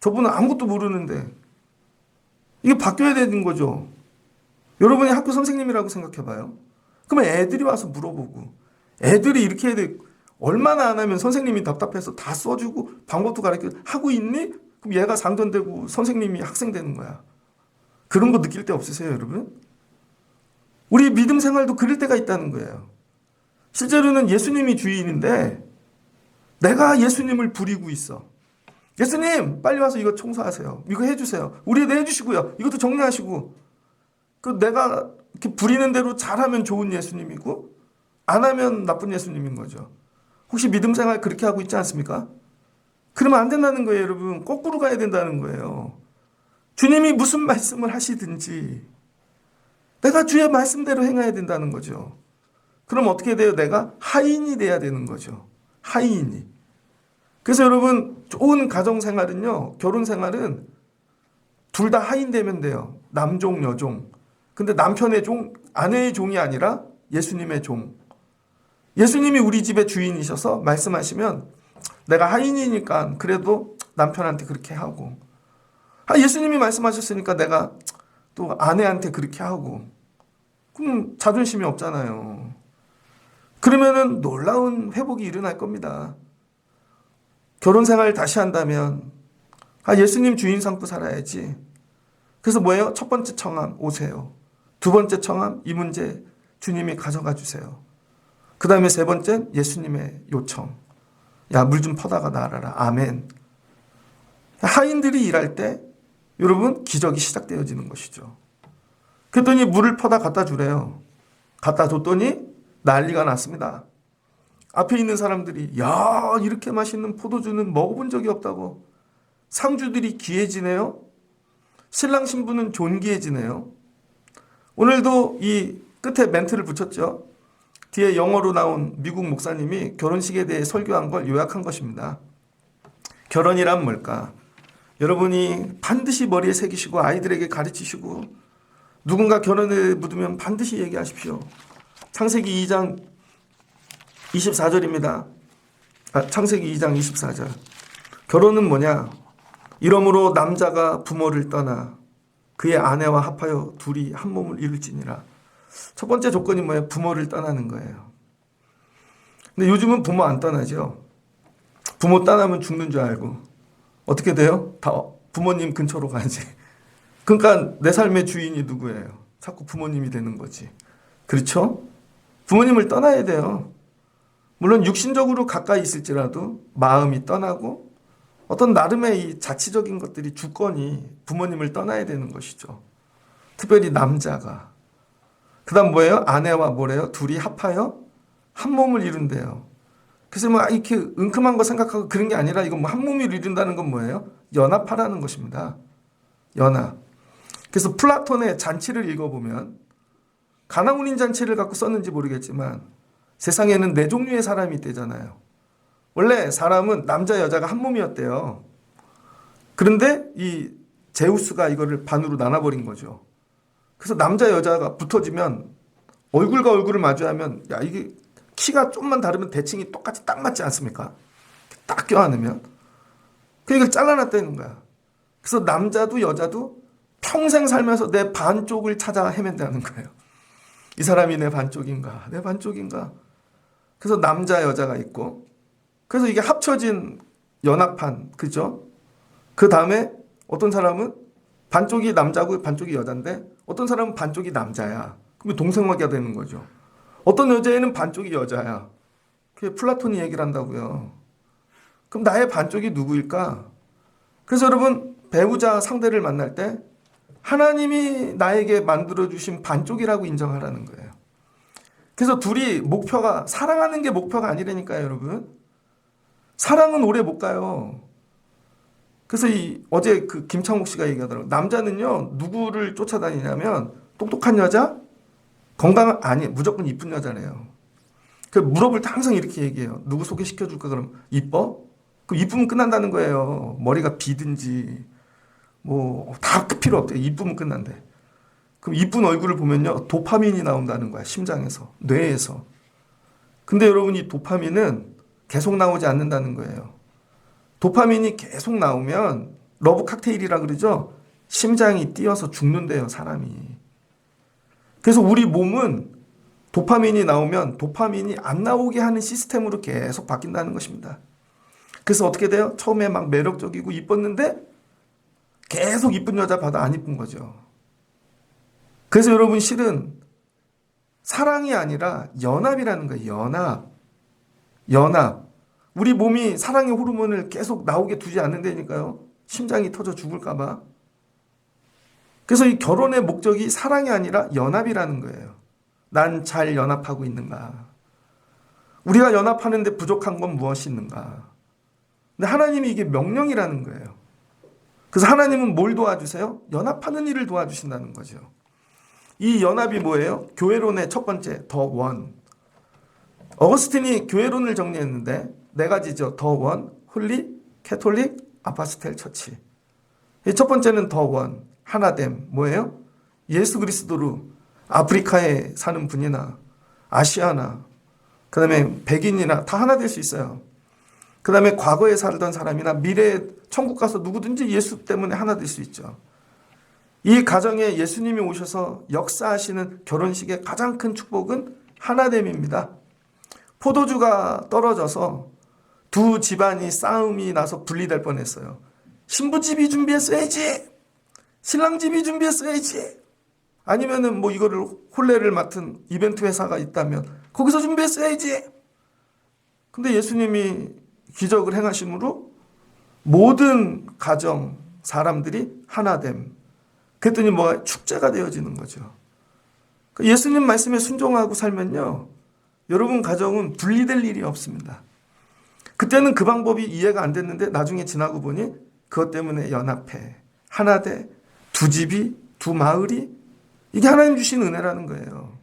S1: 저분은 아무것도 모르는데 이게 바뀌어야 되는 거죠. 여러분이 학교 선생님이라고 생각해봐요. 그러면 애들이 와서 물어보고 애들이 이렇게 해야 돼. 얼마나 안 하면 선생님이 답답해서 다 써주고 방법도 가르치고 하고 있니? 그럼 얘가 상전되고 선생님이 학생 되는 거야. 그런 거 느낄 때 없으세요, 여러분? 우리 믿음 생활도 그럴 때가 있다는 거예요. 실제로는 예수님이 주인인데 내가 예수님을 부리고 있어. 예수님 빨리 와서 이거 청소하세요. 이거 해주세요. 우리 해주시고요. 이것도 정리하시고. 그 내가 이렇게 부리는 대로 잘하면 좋은 예수님이고 안 하면 나쁜 예수님인 거죠. 혹시 믿음 생활 그렇게 하고 있지 않습니까? 그러면 안 된다는 거예요, 여러분. 거꾸로 가야 된다는 거예요. 주님이 무슨 말씀을 하시든지 내가 주의 말씀대로 행해야 된다는 거죠. 그럼 어떻게 돼요? 내가 하인이 돼야 되는 거죠. 하인이. 그래서 여러분, 좋은 가정 생활은요, 결혼 생활은 둘 다 하인 되면 돼요. 남종, 여종. 근데 남편의 종, 아내의 종이 아니라 예수님의 종. 예수님이 우리 집의 주인이셔서 말씀하시면 내가 하인이니까 그래도 남편한테 그렇게 하고, 예수님이 말씀하셨으니까 내가 또 아내한테 그렇게 하고, 그럼 자존심이 없잖아요. 그러면은 놀라운 회복이 일어날 겁니다. 결혼 생활 다시 한다면 예수님 주인 삼고 살아야지. 그래서 뭐예요? 첫 번째 청함 오세요. 두 번째 청함 이 문제 주님이 가져가 주세요. 그 다음에 세 번째 예수님의 요청. 야, 물 좀 퍼다가 놔라라. 아멘. 하인들이 일할 때 여러분 기적이 시작되어지는 것이죠. 그랬더니 물을 퍼다 갖다 주래요. 갖다 줬더니 난리가 났습니다. 앞에 있는 사람들이 야, 이렇게 맛있는 포도주는 먹어본 적이 없다고. 상주들이 귀해지네요. 신랑 신부는 존귀해지네요. 오늘도 이 끝에 멘트를 붙였죠. 뒤에 영어로 나온 미국 목사님이 결혼식에 대해 설교한 걸 요약한 것입니다. 결혼이란 뭘까? 여러분이 반드시 머리에 새기시고 아이들에게 가르치시고 누군가 결혼에 묻으면 반드시 얘기하십시오. 창세기 2장 24절입니다. 창세기 2장 24절. 결혼은 뭐냐? 이러므로 남자가 부모를 떠나 그의 아내와 합하여 둘이 한 몸을 이룰지니라. 첫 번째 조건이 뭐예요? 부모를 떠나는 거예요. 근데 요즘은 부모 안 떠나죠. 부모 떠나면 죽는 줄 알고 어떻게 돼요? 다 부모님 근처로 가지. 그러니까 내 삶의 주인이 누구예요? 자꾸 부모님이 되는 거지. 그렇죠? 부모님을 떠나야 돼요. 물론 육신적으로 가까이 있을지라도 마음이 떠나고 어떤 나름의 이 자치적인 것들이 주권이 부모님을 떠나야 되는 것이죠. 특별히 남자가. 그 다음 뭐예요? 아내와 뭐래요? 둘이 합하여 한 몸을 이룬대요. 그래서 뭐 이렇게 은큼한 거 생각하고 그런 게 아니라 이거 뭐 한 몸을 이룬다는 건 뭐예요? 연합하라는 것입니다. 연합. 그래서 플라톤의 잔치를 읽어보면 가나운인 잔치를 갖고 썼는지 모르겠지만 세상에는 네 종류의 사람이 있대잖아요. 원래 사람은 남자 여자가 한 몸이었대요. 그런데 이 제우스가 이거를 반으로 나눠버린 거죠. 그래서 남자 여자가 붙어지면 얼굴과 얼굴을 마주하면 야, 이게 키가 좀만 다르면 대칭이 똑같이 딱 맞지 않습니까? 딱 껴안으면. 그 이걸 잘라놨다는 거야. 그래서 남자도 여자도 평생 살면서 내 반쪽을 찾아 헤맨다는 거예요. 이 사람이 내 반쪽인가? 내 반쪽인가? 그래서 남자 여자가 있고 그래서 이게 합쳐진 연합한, 그죠? 그 다음에 어떤 사람은 반쪽이 남자고 반쪽이 여자인데 어떤 사람은 반쪽이 남자야. 그러면 동생관계가 되는 거죠. 어떤 여자애는 반쪽이 여자야. 그게 플라톤이 얘기를 한다고요. 그럼 나의 반쪽이 누구일까? 그래서 여러분 배우자 상대를 만날 때 하나님이 나에게 만들어주신 반쪽이라고 인정하라는 거예요. 그래서 둘이 목표가 사랑하는 게 목표가 아니라니까요, 여러분. 사랑은 오래 못 가요. 그래서 어제 그 김창욱 씨가 얘기하더라고요. 남자는요, 누구를 쫓아다니냐면 똑똑한 여자, 건강한, 아니, 무조건 이쁜 여자래요. 그 물어볼 때 항상 이렇게 얘기해요. 누구 소개시켜줄까? 그럼 이뻐? 그럼 이쁘면 끝난다는 거예요. 머리가 비든지 뭐 다 필요 없대요. 이쁘면 끝난대. 그럼 이쁜 얼굴을 보면요, 도파민이 나온다는 거야. 심장에서, 뇌에서. 근데 여러분 이 도파민은 계속 나오지 않는다는 거예요. 도파민이 계속 나오면 러브 칵테일이라 그러죠. 심장이 뛰어서 죽는데요, 사람이. 그래서 우리 몸은 도파민이 나오면 도파민이 안 나오게 하는 시스템으로 계속 바뀐다는 것입니다. 그래서 어떻게 돼요? 처음에 막 매력적이고 이뻤는데 계속 이쁜 여자 봐도 안 이쁜 거죠. 그래서 여러분 실은 사랑이 아니라 연합이라는 거예요. 연합. 우리 몸이 사랑의 호르몬을 계속 나오게 두지 않는다니까요. 심장이 터져 죽을까 봐. 그래서 이 결혼의 목적이 사랑이 아니라 연합이라는 거예요. 난 잘 연합하고 있는가? 우리가 연합하는데 부족한 건 무엇이 있는가? 근데 하나님이 이게 명령이라는 거예요. 그래서 하나님은 뭘 도와주세요? 연합하는 일을 도와주신다는 거죠. 이 연합이 뭐예요? 교회론의 첫 번째, 더 원. 어거스틴이 교회론을 정리했는데 네 가지죠. 더 원, 홀리, 캐톨릭, 아파스텔 처치. 첫 번째는 더 원, 하나됨. 뭐예요? 예수 그리스도로 아프리카에 사는 분이나 아시아나 그 다음에 백인이나 다 하나 될 수 있어요. 그 다음에 과거에 살던 사람이나 미래에 천국 가서 누구든지 예수 때문에 하나 될 수 있죠. 이 가정에 예수님이 오셔서 역사하시는 결혼식의 가장 큰 축복은 하나됨입니다. 포도주가 떨어져서 두 집안이 싸움이 나서 분리될 뻔했어요. 신부집이 준비했어야지. 신랑집이 준비했어야지. 아니면은 뭐 이거를 혼례를 맡은 이벤트 회사가 있다면 거기서 준비했어야지. 근데 예수님이 기적을 행하심으로 모든 가정 사람들이 하나됨. 그랬더니 뭐가 축제가 되어지는 거죠. 예수님 말씀에 순종하고 살면요, 여러분 가정은 분리될 일이 없습니다. 그때는 그 방법이 이해가 안 됐는데 나중에 지나고 보니 그것 때문에 연합해. 하나 돼. 두 집이, 두 마을이. 이게 하나님 주신 은혜라는 거예요.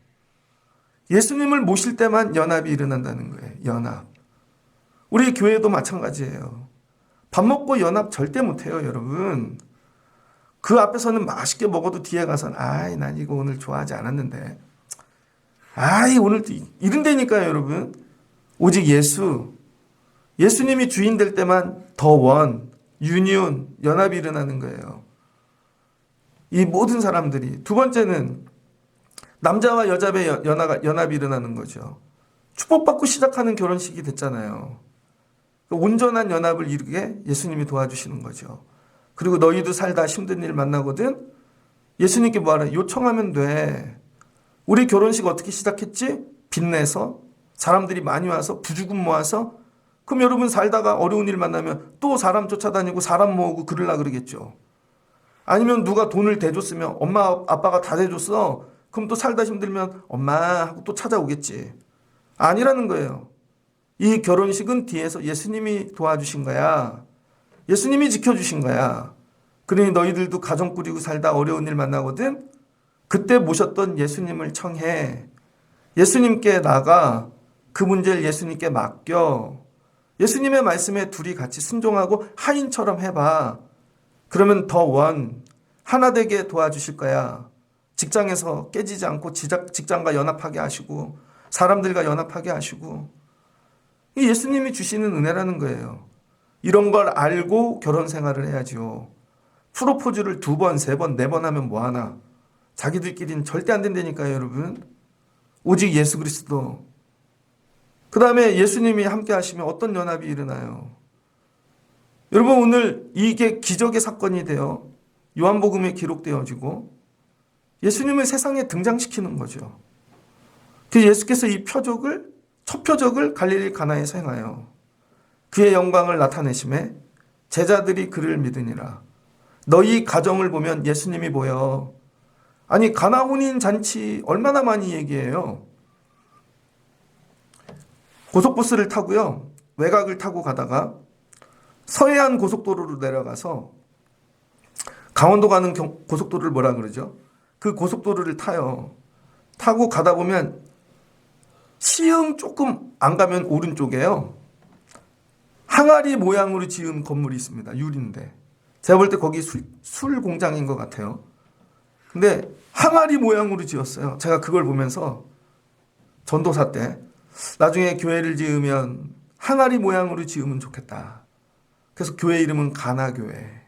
S1: 예수님을 모실 때만 연합이 일어난다는 거예요. 연합. 우리 교회도 마찬가지예요. 밥 먹고 연합 절대 못해요, 여러분. 그 앞에서는 맛있게 먹어도 뒤에 가서는 아이 난 이거 오늘 좋아하지 않았는데 아이 오늘 이런다니까요, 여러분. 오직 예수님이 주인 될 때만 더 원, 유니온, 연합이 일어나는 거예요. 이 모든 사람들이. 두 번째는 남자와 여자의 연합이 일어나는 거죠. 축복받고 시작하는 결혼식이 됐잖아요. 온전한 연합을 이루게 예수님이 도와주시는 거죠. 그리고 너희도 살다 힘든 일 만나거든 예수님께 뭐하라? 요청하면 돼. 우리 결혼식 어떻게 시작했지? 빚내서 사람들이 많이 와서 부주금 모아서. 그럼 여러분 살다가 어려운 일 만나면 또 사람 쫓아다니고 사람 모으고 그러려 그러겠죠. 아니면 누가 돈을 대줬으면 엄마 아빠가 다 대줬어. 그럼 또 살다 힘들면 엄마 하고 또 찾아오겠지. 아니라는 거예요. 이 결혼식은 뒤에서 예수님이 도와주신 거야. 예수님이 지켜주신 거야. 그러니 너희들도 가정 꾸리고 살다 어려운 일 만나거든 그때 모셨던 예수님을 청해. 예수님께 나가 그 문제를 예수님께 맡겨. 예수님의 말씀에 둘이 같이 순종하고 하인처럼 해봐. 그러면 더 원, 하나 되게 도와주실 거야. 직장에서 깨지지 않고 직장과 연합하게 하시고 사람들과 연합하게 하시고. 이 예수님이 주시는 은혜라는 거예요. 이런 걸 알고 결혼 생활을 해야지요. 프로포즈를 2번, 3번, 4번 하면 뭐하나. 자기들끼리는 절대 안 된다니까요, 여러분. 오직 예수 그리스도. 그 다음에 예수님이 함께 하시면 어떤 연합이 일어나요? 여러분 오늘 이게 기적의 사건이 되어 요한복음에 기록되어지고 예수님을 세상에 등장시키는 거죠. 그래서 예수께서 이 첫 표적을 갈릴리 가나에서 행하여 그의 영광을 나타내심에 제자들이 그를 믿으니라. 너희 가정을 보면 예수님이 보여. 아니 가나 혼인 잔치 얼마나 많이 얘기해요. 고속버스를 타고요. 외곽을 타고 가다가 서해안 고속도로로 내려가서 강원도 가는 고속도로를 뭐라 그러죠? 그 고속도로를 타요. 타고 가다 보면 시흥 조금 안 가면 오른쪽에요. 항아리 모양으로 지은 건물이 있습니다. 유리인데. 제가 볼 때 거기 술 공장인 것 같아요. 근데 항아리 모양으로 지었어요. 제가 그걸 보면서 전도사 때 나중에 교회를 지으면 항아리 모양으로 지으면 좋겠다. 그래서 교회 이름은 가나교회.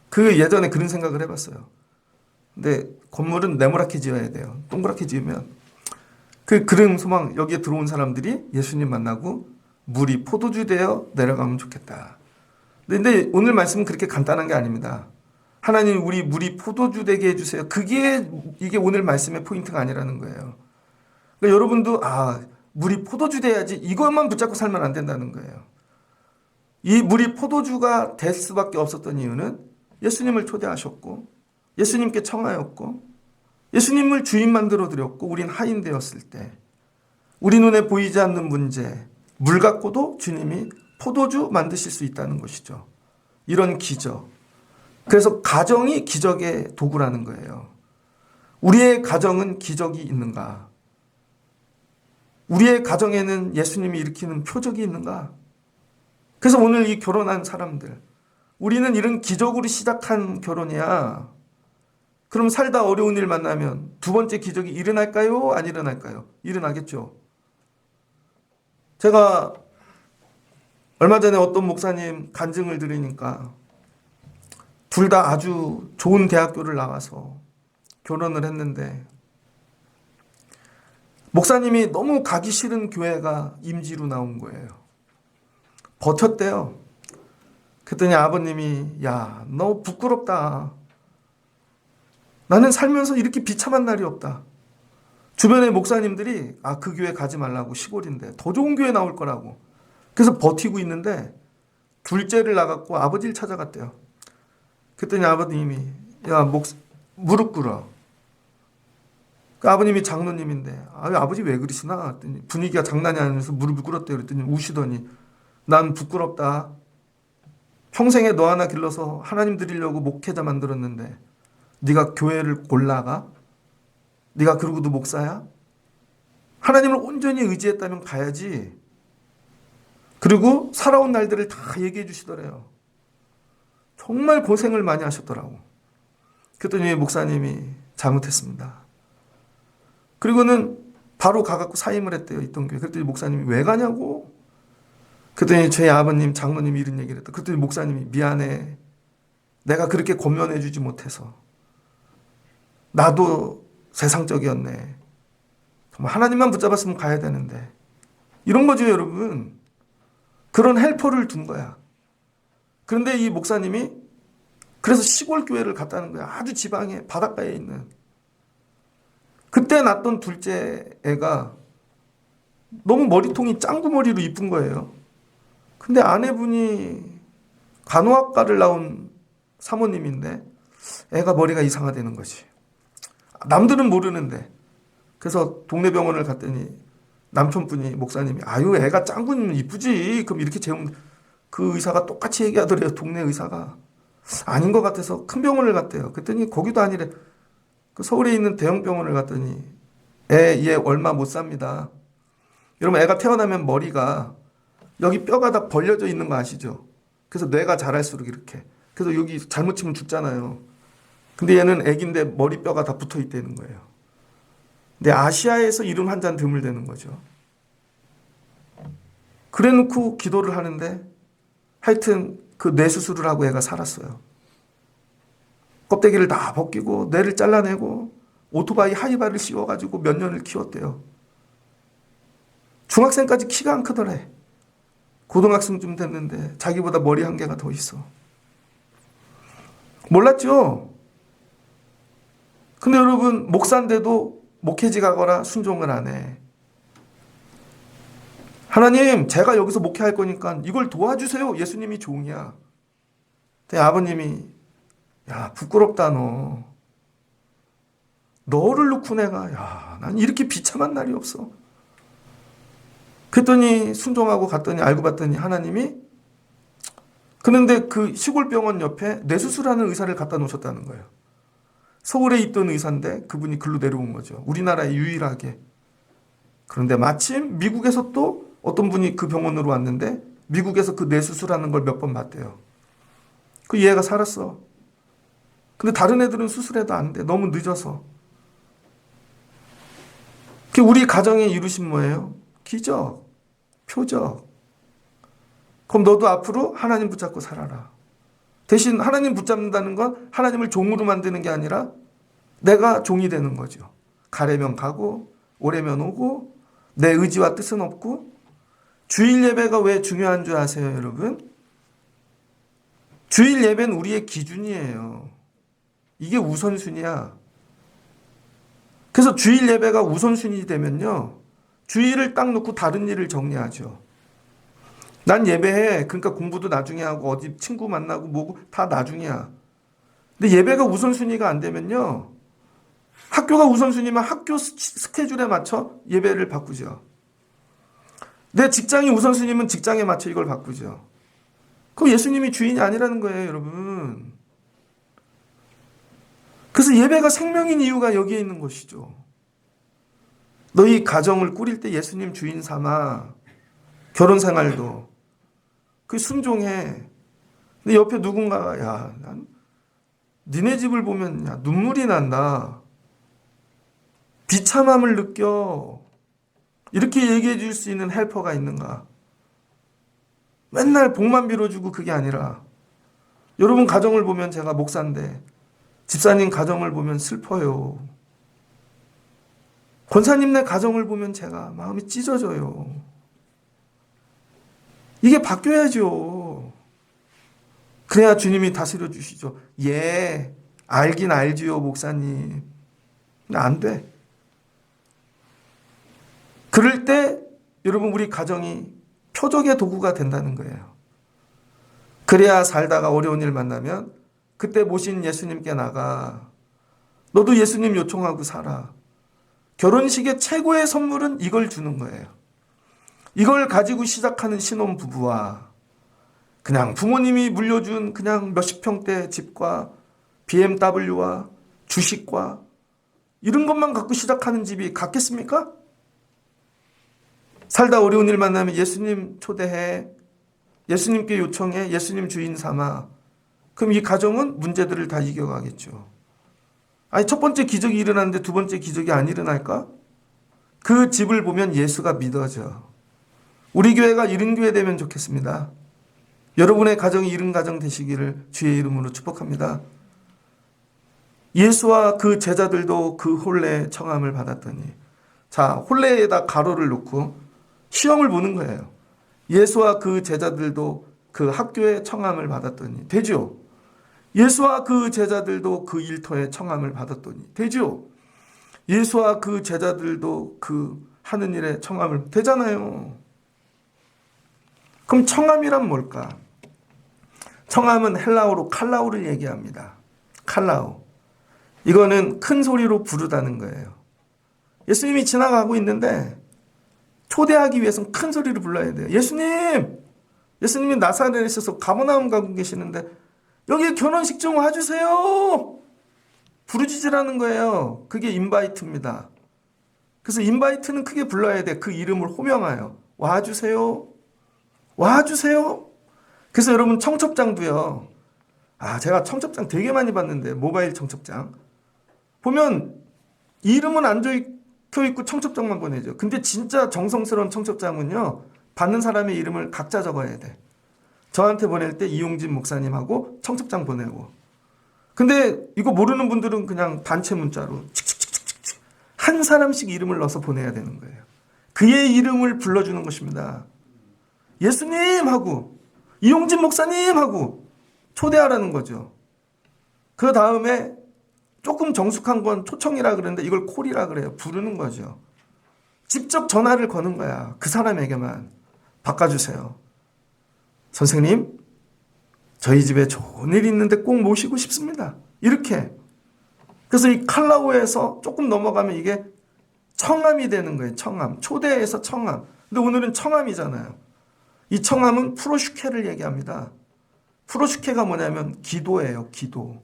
S1: 그 예전에 그런 생각을 해봤어요. 근데 건물은 네모랗게 지어야 돼요. 동그랗게 지으면 그런 소망, 여기에 들어온 사람들이 예수님 만나고 물이 포도주 되어 내려가면 좋겠다. 근데 오늘 말씀은 그렇게 간단한 게 아닙니다. 하나님, 우리 물이 포도주 되게 해주세요. 이게 오늘 말씀의 포인트가 아니라는 거예요. 그러니까 여러분도 물이 포도주 돼야지, 이것만 붙잡고 살면 안 된다는 거예요. 이 물이 포도주가 될 수밖에 없었던 이유는 예수님을 초대하셨고, 예수님께 청하였고, 예수님을 주인 만들어 드렸고, 우린 하인 되었을 때, 우리 눈에 보이지 않는 문제, 물 갖고도 주님이 포도주 만드실 수 있다는 것이죠. 이런 기적. 그래서 가정이 기적의 도구라는 거예요. 우리의 가정은 기적이 있는가? 우리의 가정에는 예수님이 일으키는 표적이 있는가? 그래서 오늘 이 결혼한 사람들, 우리는 이런 기적으로 시작한 결혼이야. 그럼 살다 어려운 일 만나면 두 번째 기적이 일어날까요? 안 일어날까요? 일어나겠죠. 제가 얼마 전에 어떤 목사님 간증을 들으니까 둘 다 아주 좋은 대학교를 나와서 결혼을 했는데 목사님이 너무 가기 싫은 교회가 임지로 나온 거예요. 버텼대요. 그랬더니 아버님이 야, 너 부끄럽다. 나는 살면서 이렇게 비참한 날이 없다. 주변의 목사님들이 그 교회 가지 말라고, 시골인데 더 좋은 교회 나올 거라고. 그래서 버티고 있는데 둘째를 나갔고 아버지를 찾아갔대요. 그랬더니 아버님이 야, 무릎 꿇어. 그 아버님이 장로님인데 아버지 왜 그러시나? 했더니 분위기가 장난이 아니면서 무릎을 꿇었대요. 그랬더니 우시더니 난 부끄럽다. 평생에 너 하나 길러서 하나님 드리려고 목회자 만들었는데 네가 교회를 골라가? 네가 그러고도 목사야? 하나님을 온전히 의지했다면 가야지. 그리고 살아온 날들을 다 얘기해 주시더래요. 정말 고생을 많이 하셨더라고. 그랬더니 목사님이 잘못했습니다. 그리고는 바로 가갖고 사임을 했대요. 있던 교회. 그랬더니 목사님이 왜 가냐고. 그랬더니 제 아버님 장로님이 이런 얘기를 했다. 그랬더니 목사님이 미안해. 내가 그렇게 권면해 주지 못해서. 나도 세상적이었네. 정말 하나님만 붙잡았으면 가야 되는데. 이런 거죠, 여러분. 그런 헬퍼를 둔 거야. 그런데 이 목사님이 그래서 시골 교회를 갔다는 거야. 아주 지방에 바닷가에 있는. 그때 낳던 둘째 애가 너무 머리통이 짱구머리로 이쁜 거예요. 근데 아내분이 간호학과를 나온 사모님인데 애가 머리가 이상하다는 거지. 남들은 모르는데. 그래서 동네 병원을 갔더니 남편분이 목사님이 아유 애가 짱구는 이쁘지. 그럼 이렇게 재우면 그 의사가 똑같이 얘기하더래요. 동네 의사가. 아닌 것 같아서 큰 병원을 갔대요. 그랬더니 거기도 아니래. 그 서울에 있는 대형 병원을 갔더니 얘 얼마 못 삽니다. 여러분 애가 태어나면 머리가 여기 뼈가 다 벌려져 있는 거 아시죠? 그래서 뇌가 자랄수록 이렇게. 그래서 여기 잘못 치면 죽잖아요. 근데 얘는 애기인데 머리뼈가 다 붙어 있다는 거예요. 근데 아시아에서 이런 환자는 드물다는 거죠. 그래 놓고 기도를 하는데 하여튼 그 뇌 수술을 하고 애가 살았어요. 껍데기를 다 벗기고 뇌를 잘라내고 오토바이 하이바를 씌워가지고 몇 년을 키웠대요. 중학생까지 키가 안 크더래. 고등학생쯤 됐는데 자기보다 머리 한 개가 더 있어. 몰랐죠? 근데 여러분 목사인데도 목회지 가거나 순종을 안 해. 하나님 제가 여기서 목회할 거니까 이걸 도와주세요. 예수님이 종이야. 근데 아버님이 야 부끄럽다 너. 너를 놓고 내가 난 이렇게 비참한 날이 없어. 그랬더니 순종하고 갔더니 알고 봤더니 하나님이 그런데 그 시골병원 옆에 뇌수술하는 의사를 갖다 놓으셨다는 거예요. 서울에 있던 의사인데 그분이 글로 내려온 거죠. 우리나라에 유일하게. 그런데 마침 미국에서 또 어떤 분이 그 병원으로 왔는데 미국에서 그 뇌수술하는 걸 몇 번 봤대요. 그 얘가 살았어. 근데 다른 애들은 수술해도 안 돼. 너무 늦어서. 우리 가정의 이루심 뭐예요? 기적, 표적. 그럼 너도 앞으로 하나님 붙잡고 살아라. 대신 하나님 붙잡는다는 건 하나님을 종으로 만드는 게 아니라 내가 종이 되는 거죠. 가려면 가고 오래면 오고 내 의지와 뜻은 없고. 주일 예배가 왜 중요한 줄 아세요, 여러분? 주일 예배는 우리의 기준이에요. 이게 우선순위야. 그래서 주일 예배가 우선순위 되면요, 주일을 딱 놓고 다른 일을 정리하죠. 난 예배해. 그러니까 공부도 나중에 하고 어디 친구 만나고 뭐고 다 나중이야. 근데 예배가 우선순위가 안 되면요, 학교가 우선순위면 학교 스케줄에 맞춰 예배를 바꾸죠. 내 직장이 우선순위면 직장에 맞춰 이걸 바꾸죠. 그럼 예수님이 주인이 아니라는 거예요, 여러분. 그래서 예배가 생명인 이유가 여기에 있는 것이죠. 너희 가정을 꾸릴 때 예수님 주인 삼아. 결혼 생활도 그 순종해. 근데 옆에 누군가가 야, 난 니네 집을 보면 야, 눈물이 난다. 비참함을 느껴. 이렇게 얘기해 줄 수 있는 헬퍼가 있는가? 맨날 복만 빌어주고 그게 아니라, 여러분 가정을 보면, 제가 목사인데 집사님 가정을 보면 슬퍼요. 권사님네 가정을 보면 제가 마음이 찢어져요. 이게 바뀌어야죠. 그래야 주님이 다스려 주시죠. 예, 알긴 알지요, 목사님. 근데 안 돼. 그럴 때 여러분 우리 가정이 표적의 도구가 된다는 거예요. 그래야 살다가 어려운 일 만나면 그때 모신 예수님께 나가. 너도 예수님 요청하고 살아. 결혼식의 최고의 선물은 이걸 주는 거예요. 이걸 가지고 시작하는 신혼부부와 그냥 부모님이 물려준 그냥 몇십 평대 집과 BMW와 주식과 이런 것만 갖고 시작하는 집이 같겠습니까? 살다 어려운 일 만나면 예수님 초대해, 예수님께 요청해, 예수님 주인 삼아. 그럼 이 가정은 문제들을 다 이겨가겠죠. 아니, 첫 번째 기적이 일어났는데 두 번째 기적이 안 일어날까? 그 집을 보면 예수가 믿어져. 우리 교회가 이런 교회 되면 좋겠습니다. 여러분의 가정이 이런 가정 되시기를 주의 이름으로 축복합니다. 예수와 그 제자들도 그 혼례 청함을 받았더니, 자, 혼례에다 가로를 놓고 시험을 보는 거예요. 예수와 그 제자들도 그 학교에 청함을 받았더니 되죠. 예수와 그 제자들도 그 일터에 청함을 받았더니 되죠. 예수와 그 제자들도 그 하는 일에 청함을 되잖아요. 그럼 청함이란 뭘까? 청함은 헬라어로 칼라우를 얘기합니다. 칼라우. 이거는 큰 소리로 부르다는 거예요. 예수님이 지나가고 있는데 초대하기 위해서는 큰 소리로 불러야 돼요. 예수님! 예수님이 나사렛에서 가버나움 가고 계시는데 여기 결혼식 좀 와주세요! 부르짖으라는 거예요. 그게 인바이트입니다. 그래서 인바이트는 크게 불러야 돼. 그 이름을 호명하여. 와주세요. 와주세요. 그래서 여러분 청첩장도요. 제가 청첩장 되게 많이 봤는데, 모바일 청첩장. 보면 이름은 안 적혀있고 청첩장만 보내죠. 근데 진짜 정성스러운 청첩장은요, 받는 사람의 이름을 각자 적어야 돼. 저한테 보낼 때 이용진 목사님하고 청첩장 보내고. 근데 이거 모르는 분들은 그냥 단체 문자로 칙칙칙칙칙 한 사람씩 이름을 넣어서 보내야 되는 거예요. 그의 이름을 불러주는 것입니다. 예수님 하고 이용진 목사님 하고 초대하라는 거죠. 그 다음에 조금 정숙한 건 초청이라 그러는데 이걸 콜이라 그래요. 부르는 거죠. 직접 전화를 거는 거야. 그 사람에게만. 바꿔주세요. 선생님, 저희 집에 좋은 일이 있는데 꼭 모시고 싶습니다. 이렇게. 그래서 이 칼라오에서 조금 넘어가면 이게 청함이 되는 거예요. 청함. 초대에서 청함. 근데 오늘은 청함이잖아요. 이 청함은 프로슈케를 얘기합니다. 프로슈케가 뭐냐면 기도예요. 기도.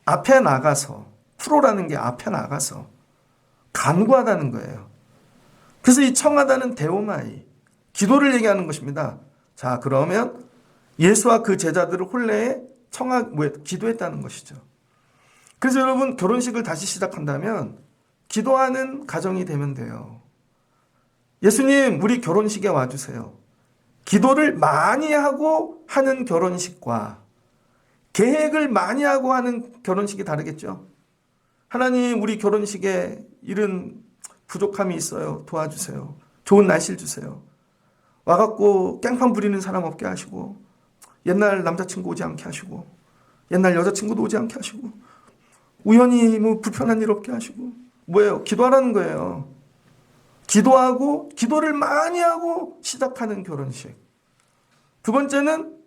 S1: 앞에 나가서, 프로라는 게 앞에 나가서 간구하다는 거예요. 그래서 이 청하다는 데오마이, 기도를 얘기하는 것입니다. 자, 그러면 예수와 그 제자들을 혼례에 기도했다는 것이죠. 그래서 여러분 결혼식을 다시 시작한다면 기도하는 가정이 되면 돼요. 예수님, 우리 결혼식에 와주세요. 기도를 많이 하고 하는 결혼식과 계획을 많이 하고 하는 결혼식이 다르겠죠. 하나님, 우리 결혼식에 이런 부족함이 있어요. 도와주세요. 좋은 날씨를 주세요. 와갖고 깽판 부리는 사람 없게 하시고, 옛날 남자친구 오지 않게 하시고, 옛날 여자친구도 오지 않게 하시고, 우연히 뭐 불편한 일 없게 하시고, 뭐예요? 기도하라는 거예요. 기도하고, 기도를 많이 하고 시작하는 결혼식. 두 번째는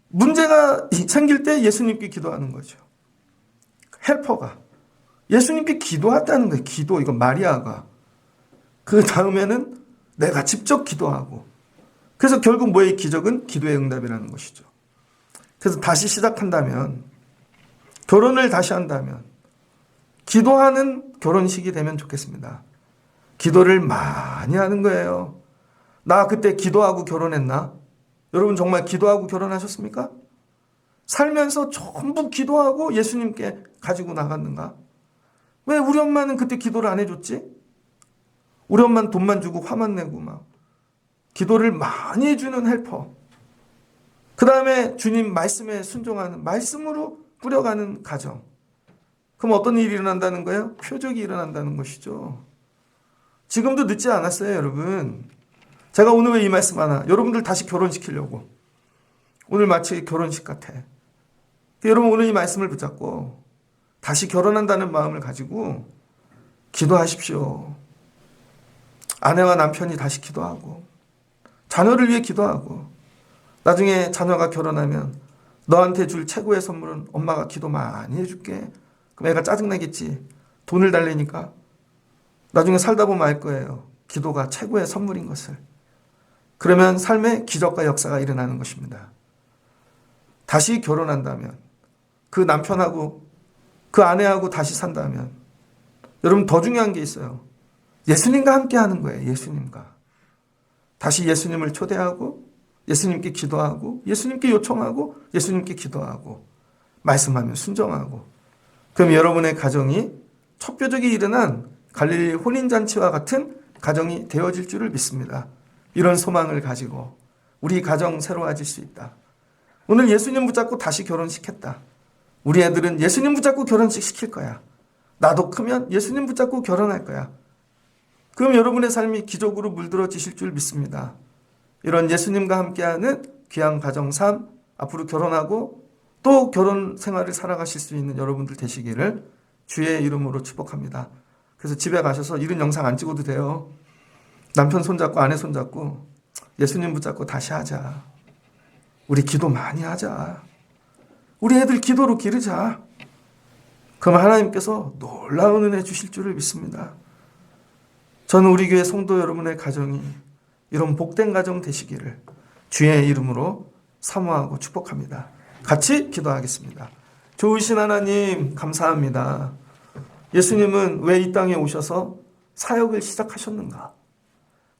S1: 문제가 생길 때 예수님께 기도하는 거죠. 헬퍼가. 예수님께 기도했다는 거예요. 기도, 이거 마리아가. 그 다음에는 내가 직접 기도하고. 그래서 결국 뭐의 기적은 기도의 응답이라는 것이죠. 그래서 다시 시작한다면, 결혼을 다시 한다면, 기도하는 결혼식이 되면 좋겠습니다. 기도를 많이 하는 거예요. 나 그때 기도하고 결혼했나? 여러분 정말 기도하고 결혼하셨습니까? 살면서 전부 기도하고 예수님께 가지고 나갔는가? 왜 우리 엄마는 그때 기도를 안 해줬지? 우리 엄마는 돈만 주고 화만 내고 막 기도를 많이 해주는 헬퍼. 그 다음에 주님 말씀에 순종하는, 말씀으로 뿌려가는 가정. 그럼 어떤 일이 일어난다는 거예요? 표적이 일어난다는 것이죠. 지금도 늦지 않았어요, 여러분. 제가 오늘 왜 이 말씀 하나? 여러분들 다시 결혼시키려고. 오늘 마치 결혼식 같아. 여러분 오늘 이 말씀을 붙잡고 다시 결혼한다는 마음을 가지고 기도하십시오. 아내와 남편이 다시 기도하고, 자녀를 위해 기도하고, 나중에 자녀가 결혼하면 너한테 줄 최고의 선물은 엄마가 기도 많이 해줄게. 그럼 애가 짜증내겠지. 돈을 달래니까. 나중에 살다 보면 알 거예요. 기도가 최고의 선물인 것을. 그러면 삶의 기적과 역사가 일어나는 것입니다. 다시 결혼한다면, 그 남편하고 그 아내하고 다시 산다면, 여러분 더 중요한 게 있어요. 예수님과 함께 하는 거예요. 예수님과. 다시 예수님을 초대하고, 예수님께 기도하고, 예수님께 요청하고, 예수님께 기도하고, 말씀하면 순종하고. 그럼 여러분의 가정이 첫 표적이 일어난 갈릴리 혼인잔치와 같은 가정이 되어질 줄을 믿습니다. 이런 소망을 가지고 우리 가정 새로워질 수 있다. 오늘 예수님 붙잡고 다시 결혼시켰다. 우리 애들은 예수님 붙잡고 결혼식 시킬 거야. 나도 크면 예수님 붙잡고 결혼할 거야. 그럼 여러분의 삶이 기적으로 물들어지실 줄 믿습니다. 이런 예수님과 함께하는 귀한 가정 삶, 앞으로 결혼하고 또 결혼 생활을 살아가실 수 있는 여러분들 되시기를 주의 이름으로 축복합니다. 그래서 집에 가셔서 이런 영상 안 찍어도 돼요. 남편 손잡고 아내 손잡고 예수님 붙잡고 다시 하자. 우리 기도 많이 하자. 우리 애들 기도로 기르자. 그럼 하나님께서 놀라운 은혜 주실 줄을 믿습니다. 저는 우리 교회 성도 여러분의 가정이 이런 복된 가정 되시기를 주의 이름으로 사모하고 축복합니다. 같이 기도하겠습니다. 좋으신 하나님 감사합니다. 예수님은 왜 이 땅에 오셔서 사역을 시작하셨는가?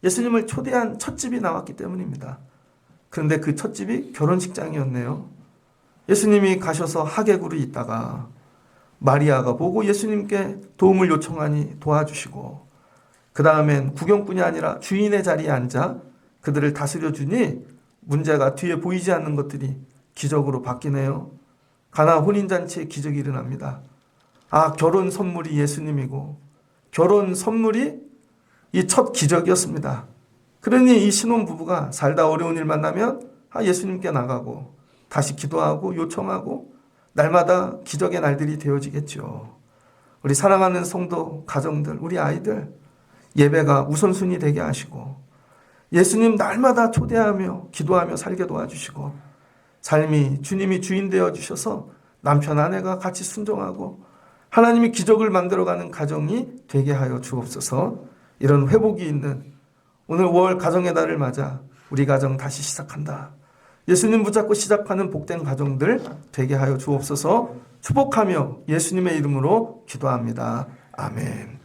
S1: 예수님을 초대한 찻집이 나왔기 때문입니다. 그런데 그 찻집이 결혼식장이었네요. 예수님이 가셔서 하객으로 있다가 마리아가 보고 예수님께 도움을 요청하니 도와주시고, 그 다음엔 구경꾼이 아니라 주인의 자리에 앉아 그들을 다스려 주니 문제가 뒤에 보이지 않는 것들이 기적으로 바뀌네요. 가나 혼인잔치에 기적이 일어납니다. 아, 결혼 선물이 예수님이고 결혼 선물이 이 첫 기적이었습니다. 그러니 이 신혼부부가 살다 어려운 일 만나면 예수님께 나가고 다시 기도하고 요청하고 날마다 기적의 날들이 되어지겠죠. 우리 사랑하는 성도, 가정들, 우리 아이들 예배가 우선순위 되게 하시고 예수님 날마다 초대하며 기도하며 살게 도와주시고 삶이 주님이 주인 되어 주셔서 남편 아내가 같이 순종하고 하나님이 기적을 만들어가는 가정이 되게 하여 주옵소서. 이런 회복이 있는 오늘 5월 가정의 달을 맞아 우리 가정 다시 시작한다. 예수님 붙잡고 시작하는 복된 가정들 되게 하여 주옵소서. 축복하며 예수님의 이름으로 기도합니다. 아멘.